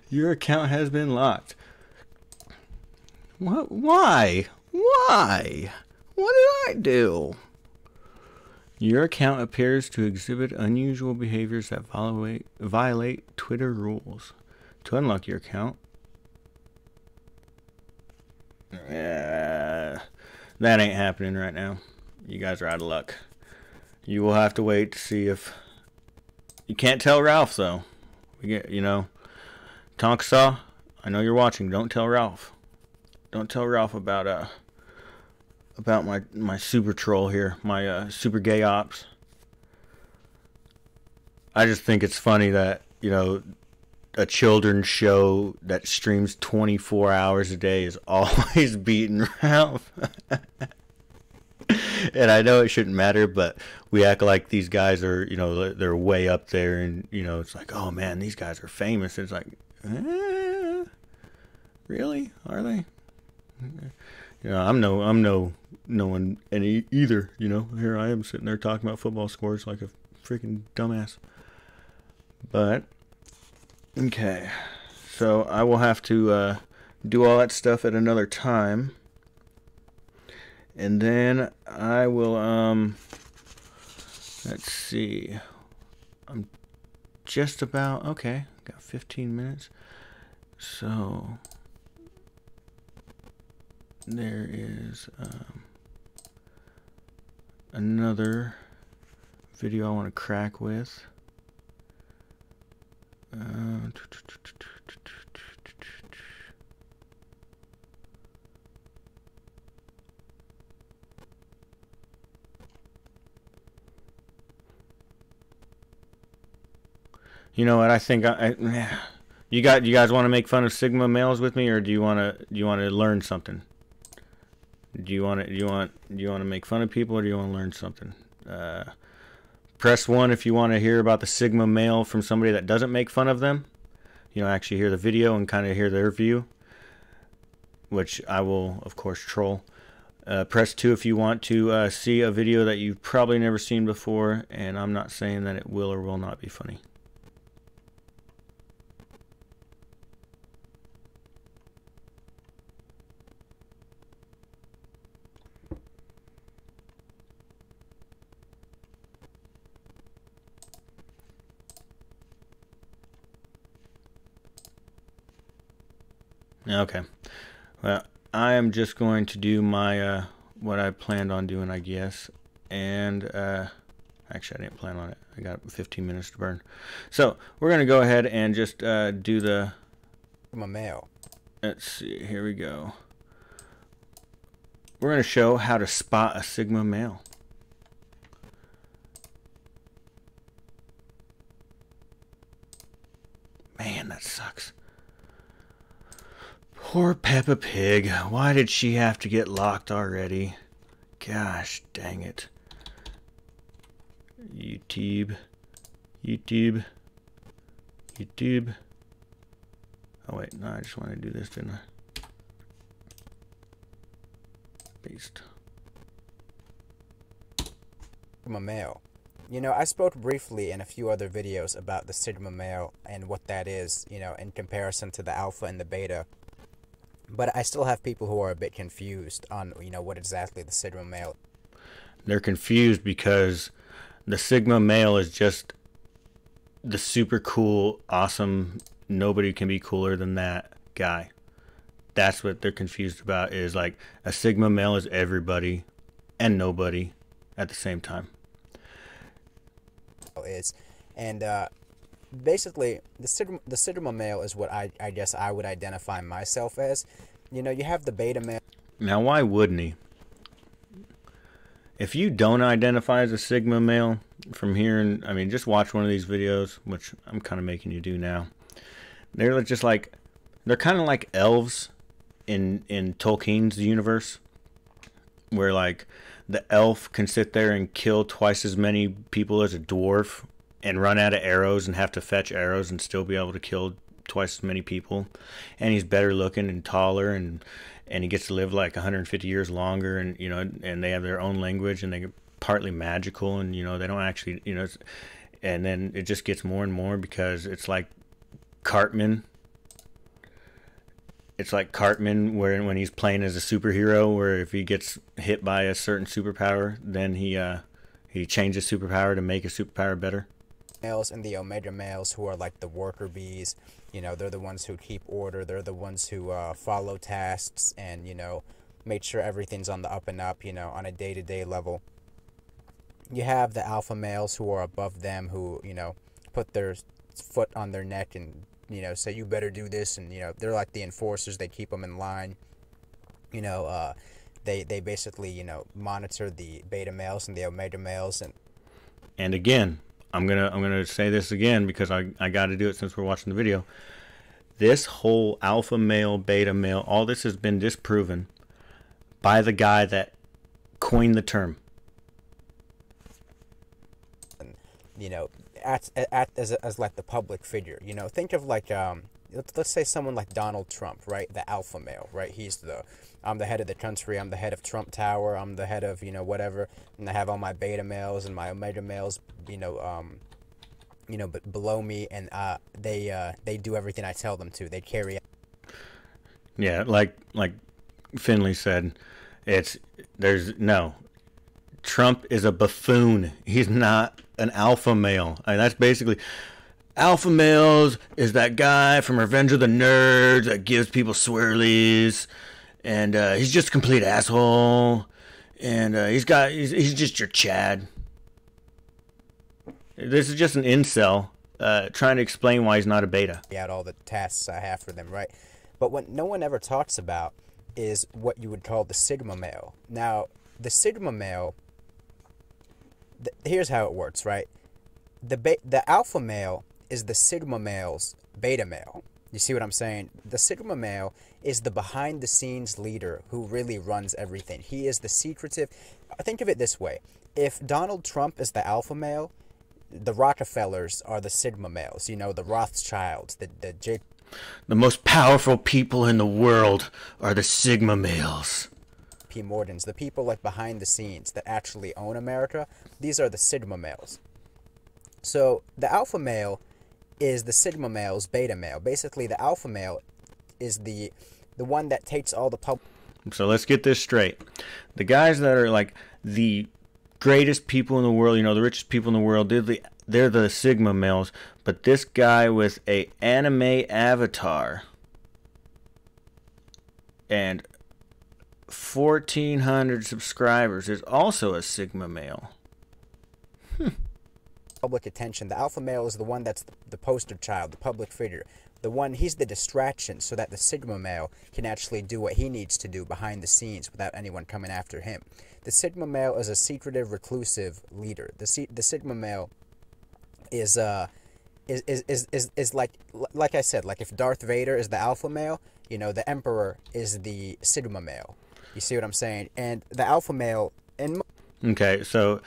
Your account has been locked. What? Why? Why? What did I do? Your account appears to exhibit unusual behaviors that violate Twitter rules. To unlock your account, that ain't happening right now. You guys are out of luck. You will have to wait to see if... You can't tell Ralph, though. We get, you know... Tonkasaw, I know you're watching. Don't tell Ralph. Don't tell Ralph about my super troll here. My super gay ops. I just think it's funny that, you know... A children's show that streams 24 hours a day is always beating Ralph. And I know it shouldn't matter, but we act like these guys are, you know, they're way up there, and, you know, it's like, oh man, these guys are famous. It's like, really? Are they? You know, I'm no one any either, you know. Here I am sitting there talking about football scores like a freaking dumbass. But, okay. So I will have to do all that stuff at another time. And then I will, let's see. I'm just about, okay, got 15 minutes. So, there is another video I want to crack with. You know what? I think you guys want to make fun of Sigma males with me, or do you want to learn something? Do you want to make fun of people, or do you want to learn something? Press 1 if you want to hear about the Sigma male from somebody that doesn't make fun of them. You know, actually hear the video and kind of hear their view, which I will of course troll. Press 2 if you want to see a video that you've probably never seen before, and I'm not saying that it will or will not be funny. Okay, well, I am just going to do my what I planned on doing, I guess, and actually I didn't plan on it. I got 15 minutes to burn, so we're gonna go ahead and just do the Sigma male. Let's see, here we go. We're gonna show how to spot a Sigma male. Man, that sucks. Poor Peppa Pig. Why did she have to get locked already? Gosh dang it. YouTube. Oh wait, no, I just want to do this, didn't I? Paste. Sigma male. You know, I spoke briefly in a few other videos about the Sigma male and what that is, you know, in comparison to the alpha and the beta. But I still have people who are a bit confused on, you know, what exactly the Sigma male. They're confused because the Sigma male is just the super cool, awesome, nobody can be cooler than that guy. That's what they're confused about, is like a Sigma male is everybody and nobody at the same time. And basically, the Sigma male is what I guess I would identify myself as. You know, you have the beta male. Now, why wouldn't he? If you don't identify as a Sigma male from hearing, I mean, just watch one of these videos, which I'm kind of making you do now. They're just like, they're kind of like elves in Tolkien's universe, where like the elf can sit there and kill twice as many people as a dwarf and run out of arrows and have to fetch arrows and still be able to kill twice as many people. And he's better looking and taller, and he gets to live like 150 years longer, and you know, and they have their own language, and they're partly magical, and you know, they don't actually, you know, and then it just gets more and more because it's like Cartman. It's like Cartman, where when he's playing as a superhero, where if he gets hit by a certain superpower, then he changes superpower to make his superpower better. Males and the Omega males, who are like the worker bees. You know, they're the ones who keep order. They're the ones who follow tasks and, you know, make sure everything's on the up and up, you know, on a day-to-day level. You have the alpha males who are above them, who, you know, put their foot on their neck and, you know, say, you better do this. And, you know, they're like the enforcers. They keep them in line. You know, they basically, you know, monitor the beta males and the omega males. And again, I'm gonna say this again because I got to do it since we're watching the video. This whole alpha male, beta male, all this has been disproven by the guy that coined the term. You know, as like the public figure. You know, think of like let's say someone like Donald Trump, right? The alpha male, right? He's I'm the head of the country. I'm the head of Trump Tower. I'm the head of, you know, whatever. And I have all my beta males and my omega males, you know, but below me, and they do everything I tell them to. They carry out. Yeah, like Finley said, Trump is a buffoon. He's not an alpha male. I mean, that's basically alpha males is that guy from Revenge of the Nerds that gives people swirlies, and he's just a complete asshole, and he's just your Chad. This is just an incel trying to explain why he's not a beta. Out all the tasks I have for them, right? But what no one ever talks about is what you would call the Sigma male. Now, the Sigma male, here's how it works, right? The alpha male is the Sigma male's beta male. You see what I'm saying? The Sigma male is the behind-the-scenes leader who really runs everything. He is the secretive. Think of it this way. If Donald Trump is the alpha male, the Rockefellers are the Sigma males. The Rothschilds, the most powerful people in the world are the Sigma males. P. Morgans, the people like behind the scenes that actually own America, these are the Sigma males. So the alpha male is the Sigma male's beta male. Basically, the alpha male is the one that takes all the public. So let's get this straight. The guys that are like the greatest people in the world, the richest people in the world, they're the Sigma males. But this guy with a anime avatar and 1,400 subscribers is also a Sigma male. Public attention. The alpha male is the one that's the poster child, the public figure. He's the distraction so that the Sigma male can actually do what he needs to do behind the scenes without anyone coming after him. The Sigma male is a secretive, reclusive leader. The Sigma male is like I said, like if Darth Vader is the alpha male, the Emperor is the Sigma male. You see what I'm saying? And the alpha male Okay, so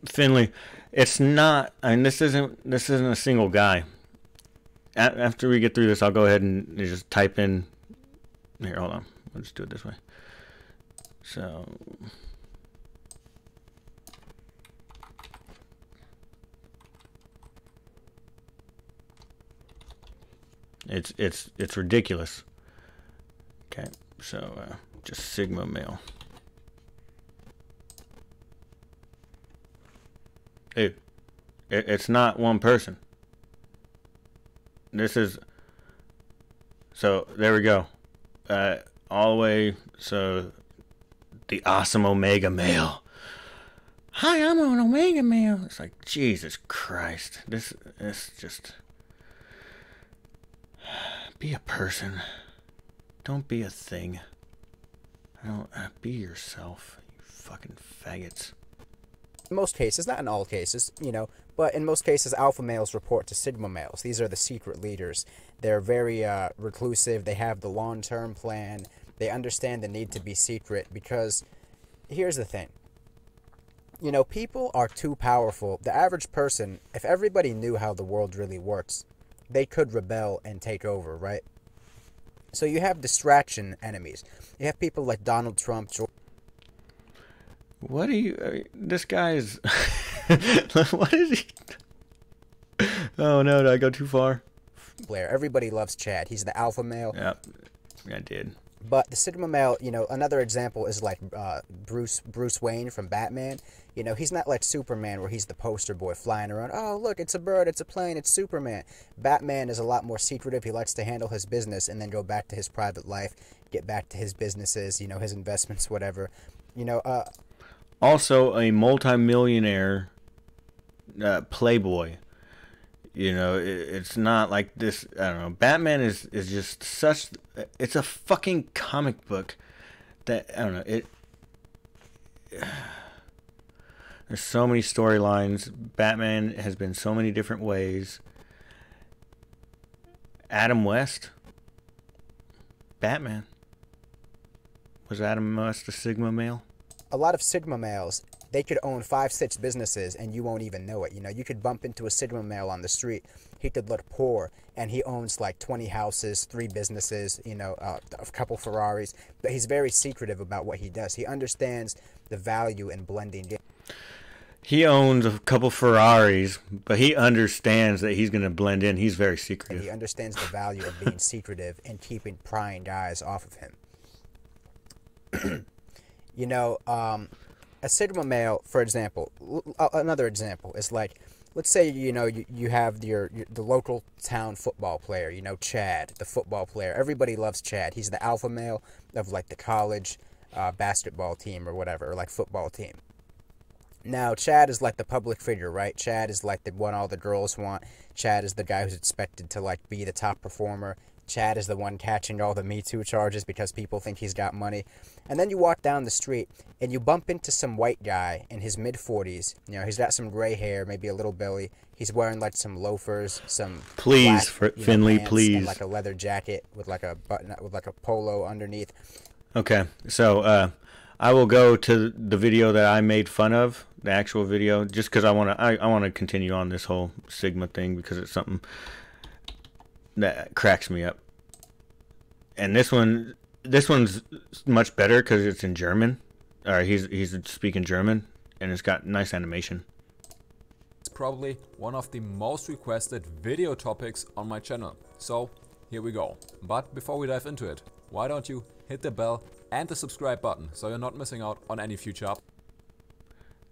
Finley, it's not. I mean, this isn't a single guy. After we get through this, I'll go ahead and just type in. Here, hold on. Let's do it this way. So. It's ridiculous. Okay, so just Sigma male. Dude, it's not one person. This is. So there we go. All the way. So the awesome Omega male. Hi, I'm an Omega male. It's like Jesus Christ. This just. Be a person. Don't be a thing. Be yourself, you fucking faggots. In most cases, not in all cases, but in most cases, alpha males report to Sigma males. These are the secret leaders. They're very reclusive. They have the long-term plan. They understand the need to be secret because here's the thing. People are too powerful. The average person, if everybody knew how the world really works, they could rebel and take over, right? So you have distraction enemies. You have people like Donald Trump. What are you... this guy is... what is he... Oh no, did I go too far? Blair. Everybody loves Chad. He's the alpha male. Yep, I did. But the Sigma male, another example is like Bruce Wayne from Batman. He's not like Superman where he's the poster boy flying around. Oh, look, it's a bird, it's a plane, it's Superman. Batman is a lot more secretive. He likes to handle his business and then go back to his private life, get back to his businesses, his investments, whatever. Also a multi-millionaire playboy. It's not like this. I don't know. Batman is just such. It's a fucking comic book that I don't know. There's so many storylines. Batman has been so many different ways. Adam West. Batman. Was Adam West a Sigma male? A lot of Sigma males, they could own 5-6 businesses and you won't even know it. You could bump into a Sigma male on the street. He could look poor and he owns like 20 houses, 3 businesses, a couple Ferraris. But he's very secretive about what he does. He understands the value in blending in. He owns a couple Ferraris, but he understands that he's going to blend in. He's very secretive. And he understands the value of being secretive and keeping prying guys off of him. You know, a Sigma male, for example, another example is like, let's say, you know, you have the local town football player, you know, Chad, the football player. Everybody loves Chad. He's the alpha male of, like, the college basketball team or whatever, or, like, football team. Now, Chad is like the public figure, right? Chad is like the one all the girls want. Chad is the guy who's expected to, like, be the top performer. Chad is the one catching all the Me Too charges because people think he's got money. And then you walk down the street and you bump into some white guy in his mid-40s. You know, he's got some gray hair, maybe a little belly. He's wearing, like, some loafers, some please, black, Finley, pants, please, and, like, a leather jacket with, like, a button, with, like, a polo underneath. Okay, so I will go to the video that I made fun of, the actual video, just because I want to continue on this whole Sigma thing because it's something that cracks me up. And this one's much better because it's in German. Or he's speaking German, and it's got nice animation. It's probably one of the most requested video topics on my channel. So here we go. But before we dive into it, why don't you hit the bell and the subscribe button so you're not missing out on any future updates.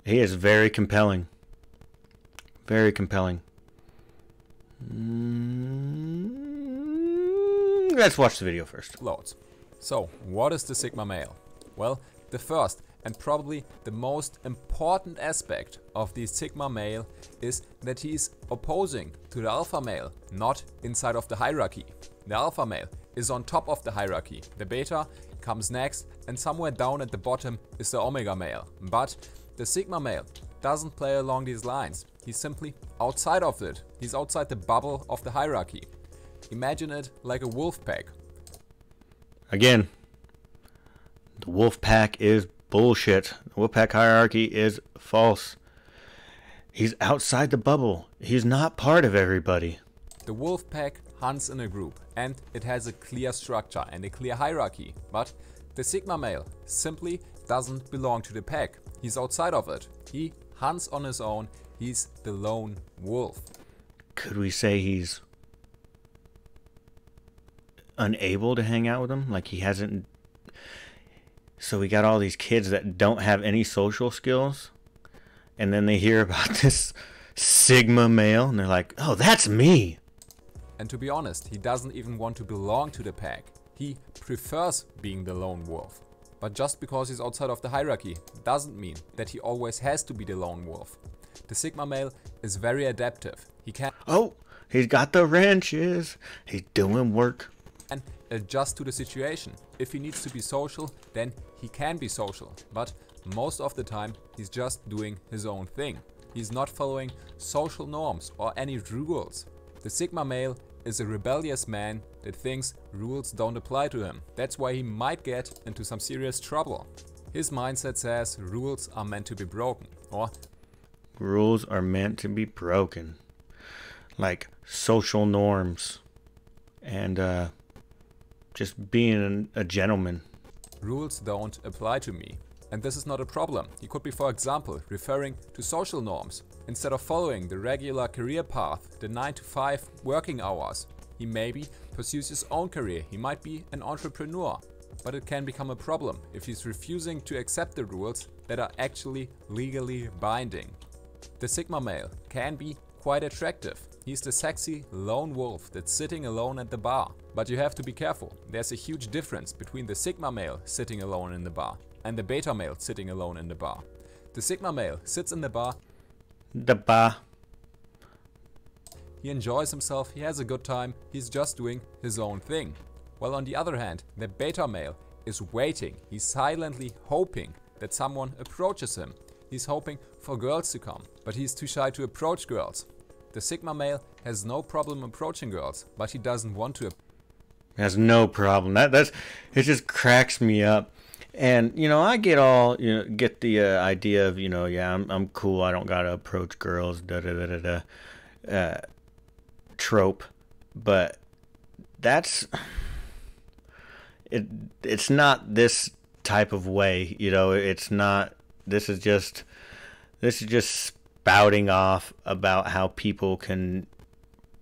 He is very compelling. Very compelling. Let's watch the video first. Loads. So, what is the Sigma male? Well, the first and probably the most important aspect of the Sigma male is that he's opposing to the alpha male, not inside of the hierarchy. The alpha male is on top of the hierarchy. The beta comes next, and somewhere down at the bottom is the omega male. But the Sigma male doesn't play along these lines. He's simply outside of it. He's outside the bubble of the hierarchy. Imagine it like a wolf pack. Again, the wolf pack is bullshit. The wolf pack hierarchy is false. He's outside the bubble. He's not part of everybody. The wolf pack hunts in a group, and it has a clear structure and a clear hierarchy. But the Sigma male simply doesn't belong to the pack. He's outside of it. He hunts on his own. He's the lone wolf. Could we say he's unable to hang out with them? Like he hasn't... So we got all these kids that don't have any social skills, and then they hear about this Sigma male, and they're like, oh, that's me. And to be honest, he doesn't even want to belong to the pack. He prefers being the lone wolf. But just because he's outside of the hierarchy doesn't mean that he always has to be the lone wolf. The Sigma male is very adaptive. He can... Oh, he's got the wrenches. He's doing work. And adjust to the situation. If he needs to be social, then he can be social. But most of the time, he's just doing his own thing. He's not following social norms or any rules. The Sigma male is a rebellious man that thinks rules don't apply to him. That's why he might get into some serious trouble. His mindset says rules are meant to be broken, or rules are meant to be broken. Like social norms and just being a gentleman. Rules don't apply to me. And this is not a problem. He could be, for example, referring to social norms. Instead of following the regular career path, the 9-to-5 working hours, he maybe pursues his own career. He might be an entrepreneur. But it can become a problem if he's refusing to accept the rules that are actually legally binding. The Sigma male can be quite attractive. He's the sexy lone wolf that's sitting alone at the bar. But you have to be careful. There's a huge difference between the Sigma male sitting alone in the bar and the beta male sitting alone in the bar. The Sigma male sits in the bar. He enjoys himself, he has a good time, he's just doing his own thing. While on the other hand, the beta male is waiting. He's silently hoping that someone approaches him. He's hoping for girls to come, but he's too shy to approach girls. The Sigma male has no problem approaching girls, but he doesn't want to. Has no problem. It just cracks me up. And I get the idea of yeah, I'm cool. I don't gotta approach girls. Trope, but that's it. It's not this type of way. It's not. This is just This is just spouting off about how people can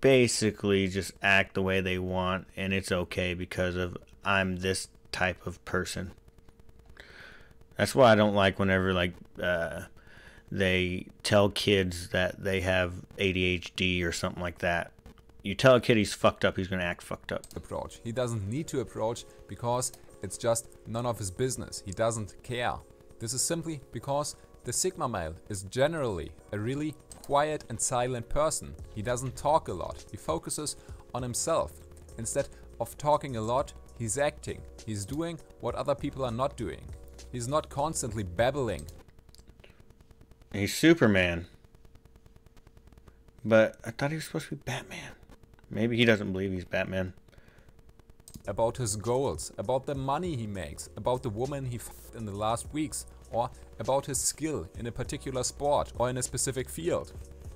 basically just act the way they want, and it's okay because of I'm this type of person. That's why I don't like whenever like they tell kids that they have ADHD or something like that. You tell a kid he's fucked up, he's going to act fucked up. Approach. He doesn't need to approach because it's just none of his business. He doesn't care. This is simply because the Sigma male is generally a really quiet and silent person. He doesn't talk a lot. He focuses on himself. Instead of talking a lot, he's acting. He's doing what other people are not doing. He's not constantly babbling. He's Superman. But I thought he was supposed to be Batman. Maybe he doesn't believe he's Batman. About his goals, about the money he makes, about the woman he fucked in the last weeks, or about his skill in a particular sport or in a specific field.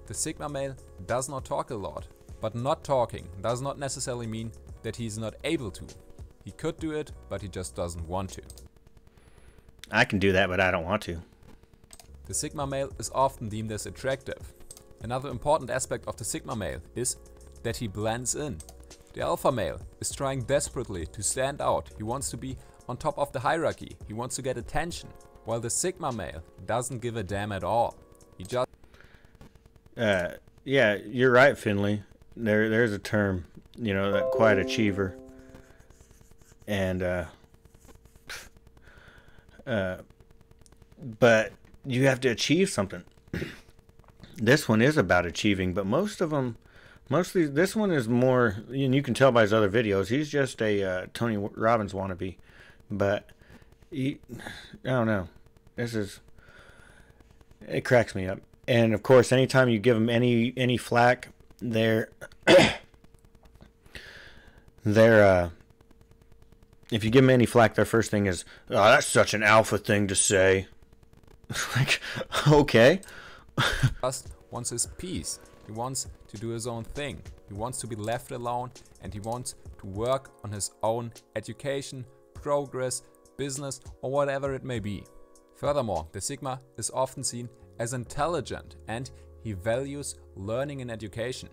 The Sigma male does not talk a lot, but not talking does not necessarily mean that he's not able to. He could do it, but he just doesn't want to. I can do that, but I don't want to. The Sigma male is often deemed as attractive. Another important aspect of the Sigma male is that he blends in. The alpha male is trying desperately to stand out. He wants to be on top of the hierarchy. He wants to get attention. While the Sigma male doesn't give a damn at all. He just... yeah, you're right, Finley. There's a term, you know, that quiet achiever. And, but you have to achieve something. This one is about achieving, but mostly this one is more, and you can tell by his other videos, he's just a Tony Robbins wannabe. But I don't know. It cracks me up. And of course, anytime you give them any flack, if you give them any flack, their first thing is, "Oh, that's such an alpha thing to say." Like, okay. just wants his peace. He wants to do his own thing. He wants to be left alone, and he wants to work on his own education, progress, business, or whatever it may be. Furthermore, the Sigma is often seen as intelligent, and he values learning and education.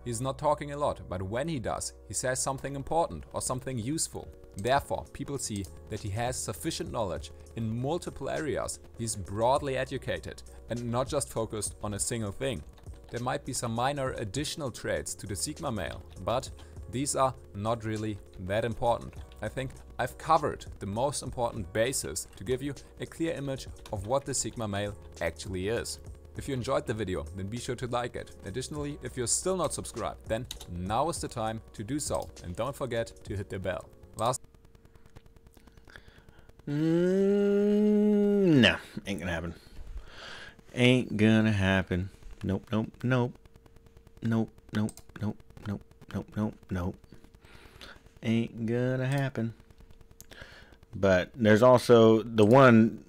He's not talking a lot, but when he does, he says something important or something useful. Therefore, people see that he has sufficient knowledge in multiple areas. He's broadly educated and not just focused on a single thing. There might be some minor additional traits to the Sigma male, but these are not really that important. I think I've covered the most important bases to give you a clear image of what the Sigma male actually is. If you enjoyed the video, then be sure to like it. Additionally, if you're still not subscribed, then now is the time to do so. And don't forget to hit the bell. No, ain't gonna happen. Ain't gonna happen. Nope, nope, nope. Nope, nope, nope, nope, nope, nope, nope. Ain't gonna happen. But there's also the one,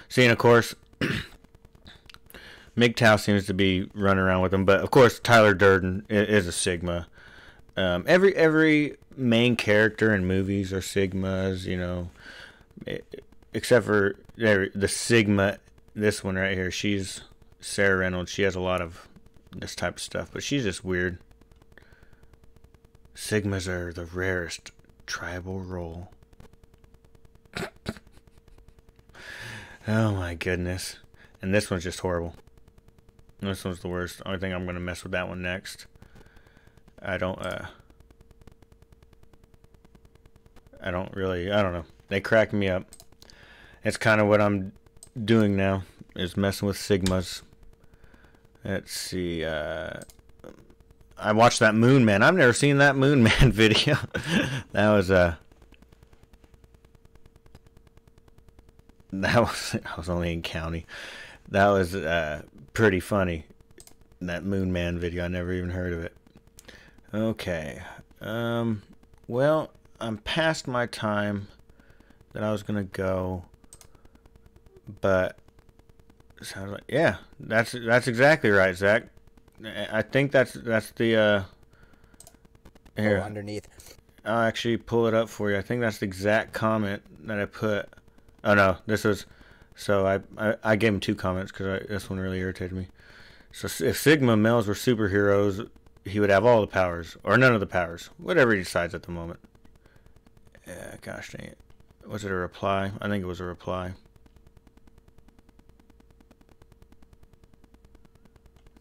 see, and of course, MGTOW seems to be running around with them, but of course Tyler Durden is a Sigma. Every main character in movies are Sigmas, you know, except for the Sigma. This one right here, she's Sarah Reynolds. She has a lot of this type of stuff, but she's just weird. Sigmas are the rarest tribal role. Oh my goodness. And this one's just horrible. This one's the worst. I think I'm going to mess with that one next. I don't know. They crack me up. It's kind of what I'm doing now, is messing with Sigmas. Let's see, I watched that Moon Man. I've never seen that Moon Man video. That was I was only in county. That was pretty funny. That Moon Man video. I never even heard of it. Okay. Well, I'm past my time that I was gonna go, but sounds like, yeah, that's exactly right, Zach. I think that's the here. Underneath. I'll actually pull it up for you. I think that's the exact comment that I put. Oh no, this was So I gave him 2 comments because this one really irritated me. So if Sigma males were superheroes, he would have all the powers, or none of the powers, whatever he decides at the moment. Gosh dang it. Was it a reply? I think it was a reply.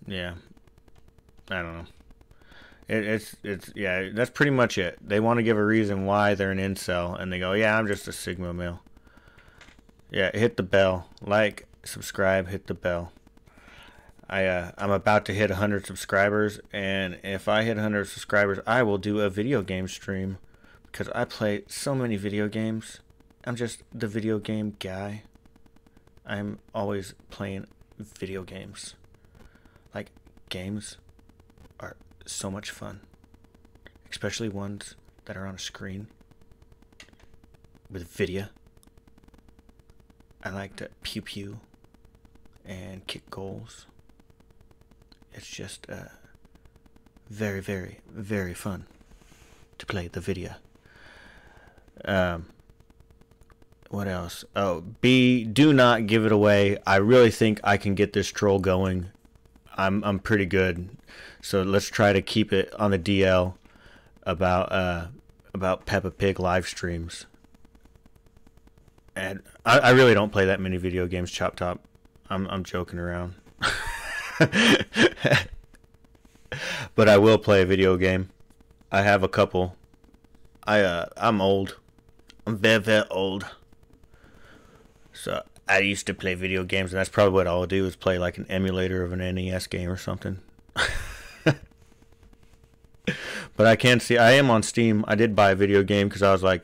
Yeah. I don't know. It's yeah, that's pretty much it. They want to give a reason why they're an incel, and they go, yeah, I'm just a Sigma male. Yeah, hit the bell. Like, subscribe, hit the bell. I'm about to hit 100 subscribers, and if I hit 100 subscribers, I will do a video game stream, because I play so many video games. I'm just the video game guy. I'm always playing video games. Like, games are so much fun, especially ones that are on a screen with video. I like to pew pew and kick goals. It's just very, very, very fun to play the video. What else? Oh, B, do not give it away. I really think I can get this troll going. I'm pretty good. So let's try to keep it on the DL about Peppa Pig live streams. And I really don't play that many video games, Chop Top. I'm joking around. But I will play a video game. I have a couple. I'm old. I'm very, very old. So I used to play video games, and that's probably what I'll do, is play like an emulator of an NES game or something. But I can see, I am on Steam. I did buy a video game because I was like,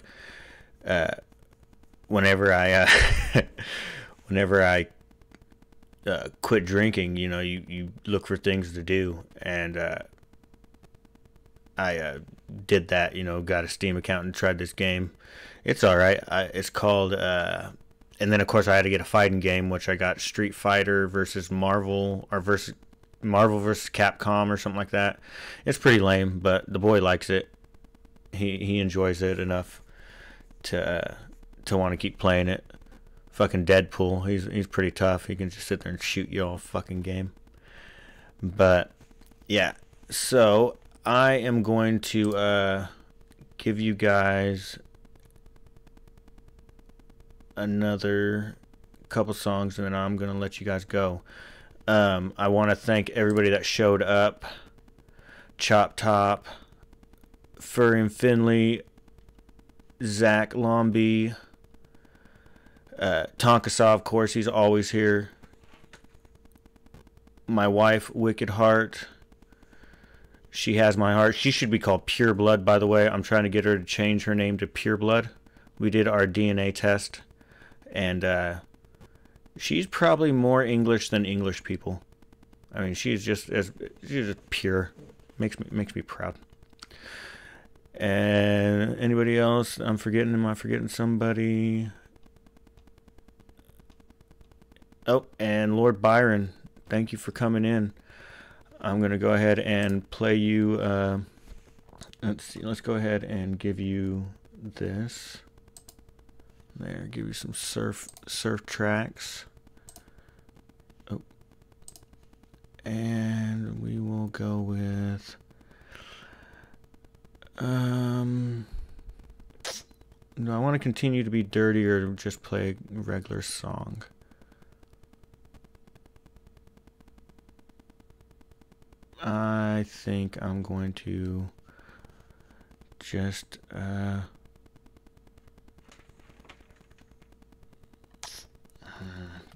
whenever I quit drinking, you know, you look for things to do, and I did that, you know, got a Steam account and tried this game. It's alright. It's called, and then of course I had to get a fighting game, which I got Street Fighter versus Marvel, or Marvel versus Capcom or something like that. It's pretty lame, but the boy likes it. He enjoys it enough to want to keep playing it. Fucking Deadpool, he's pretty tough. He can just sit there and shoot you all fucking game. But yeah, so I am going to give you guys another couple songs, and then I'm gonna let you guys go. I want to thank everybody that showed up. Chop Top, Furry and Finley, Zach Lomby, Tonkasaw, of course, he's always here. My wife, Wicked Heart. She has my heart. She should be called Pure Blood, by the way. I'm trying to get her to change her name to Pure Blood. We did our DNA test, and she's probably more English than English people. I mean, she's just pure. Makes me proud. And anybody else I'm forgetting? Am I forgetting somebody? Oh, and Lord Byron, thank you for coming in. I'm going to go ahead and play you, let's see, let's go ahead and give you this. There, give you some surf tracks. Oh. And we will go with, do I want to continue to be dirty or just play a regular song? I think I'm going to just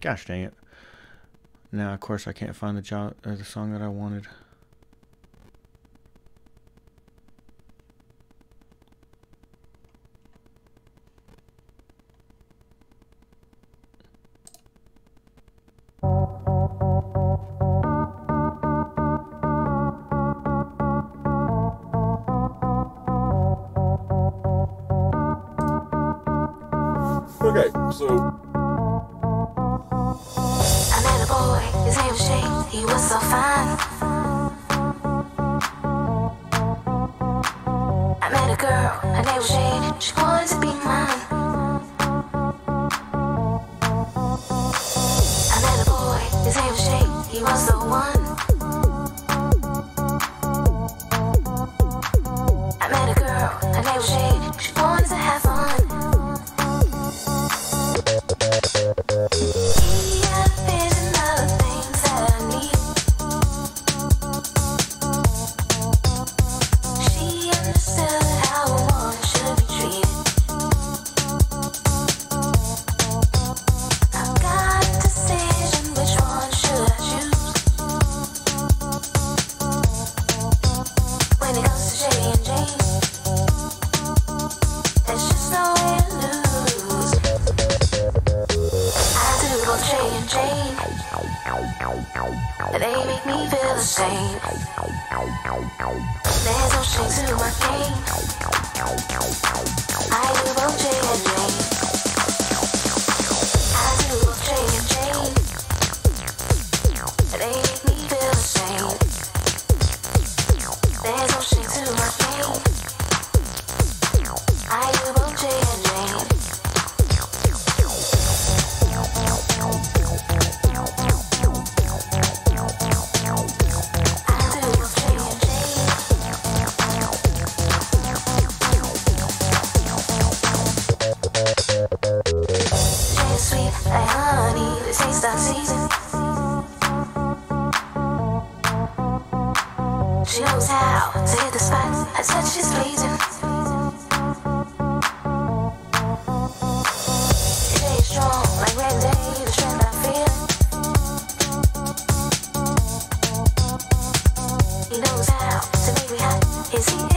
gosh dang it. Now of course I can't find the song that I wanted. Okay, so I met a boy, his name was Jake, he was so fine. I met a girl, her name was Jade, she wanted to be mine. was the one. I met a girl, her name was Jade. She wanted to have fun. He had a vision of the things that I need. She understood how a woman should be treated. I've got a decision, which one should I choose? When it comes to Jay and Jane, there's just no way to lose. I do go Jay and Jane, they make me feel the same. There's no shame to my game. I do go Jay and Jane. I do go Jay and Jane, they make me feel the same. There's no shame to my game. I do go Jay and Jane. Jay's sweet like honey, the taste of season. She knows how to hit the spot, her touch is pleasing. Jay is strong like Red Day, the strength I feel. He knows how to make me hot, is he?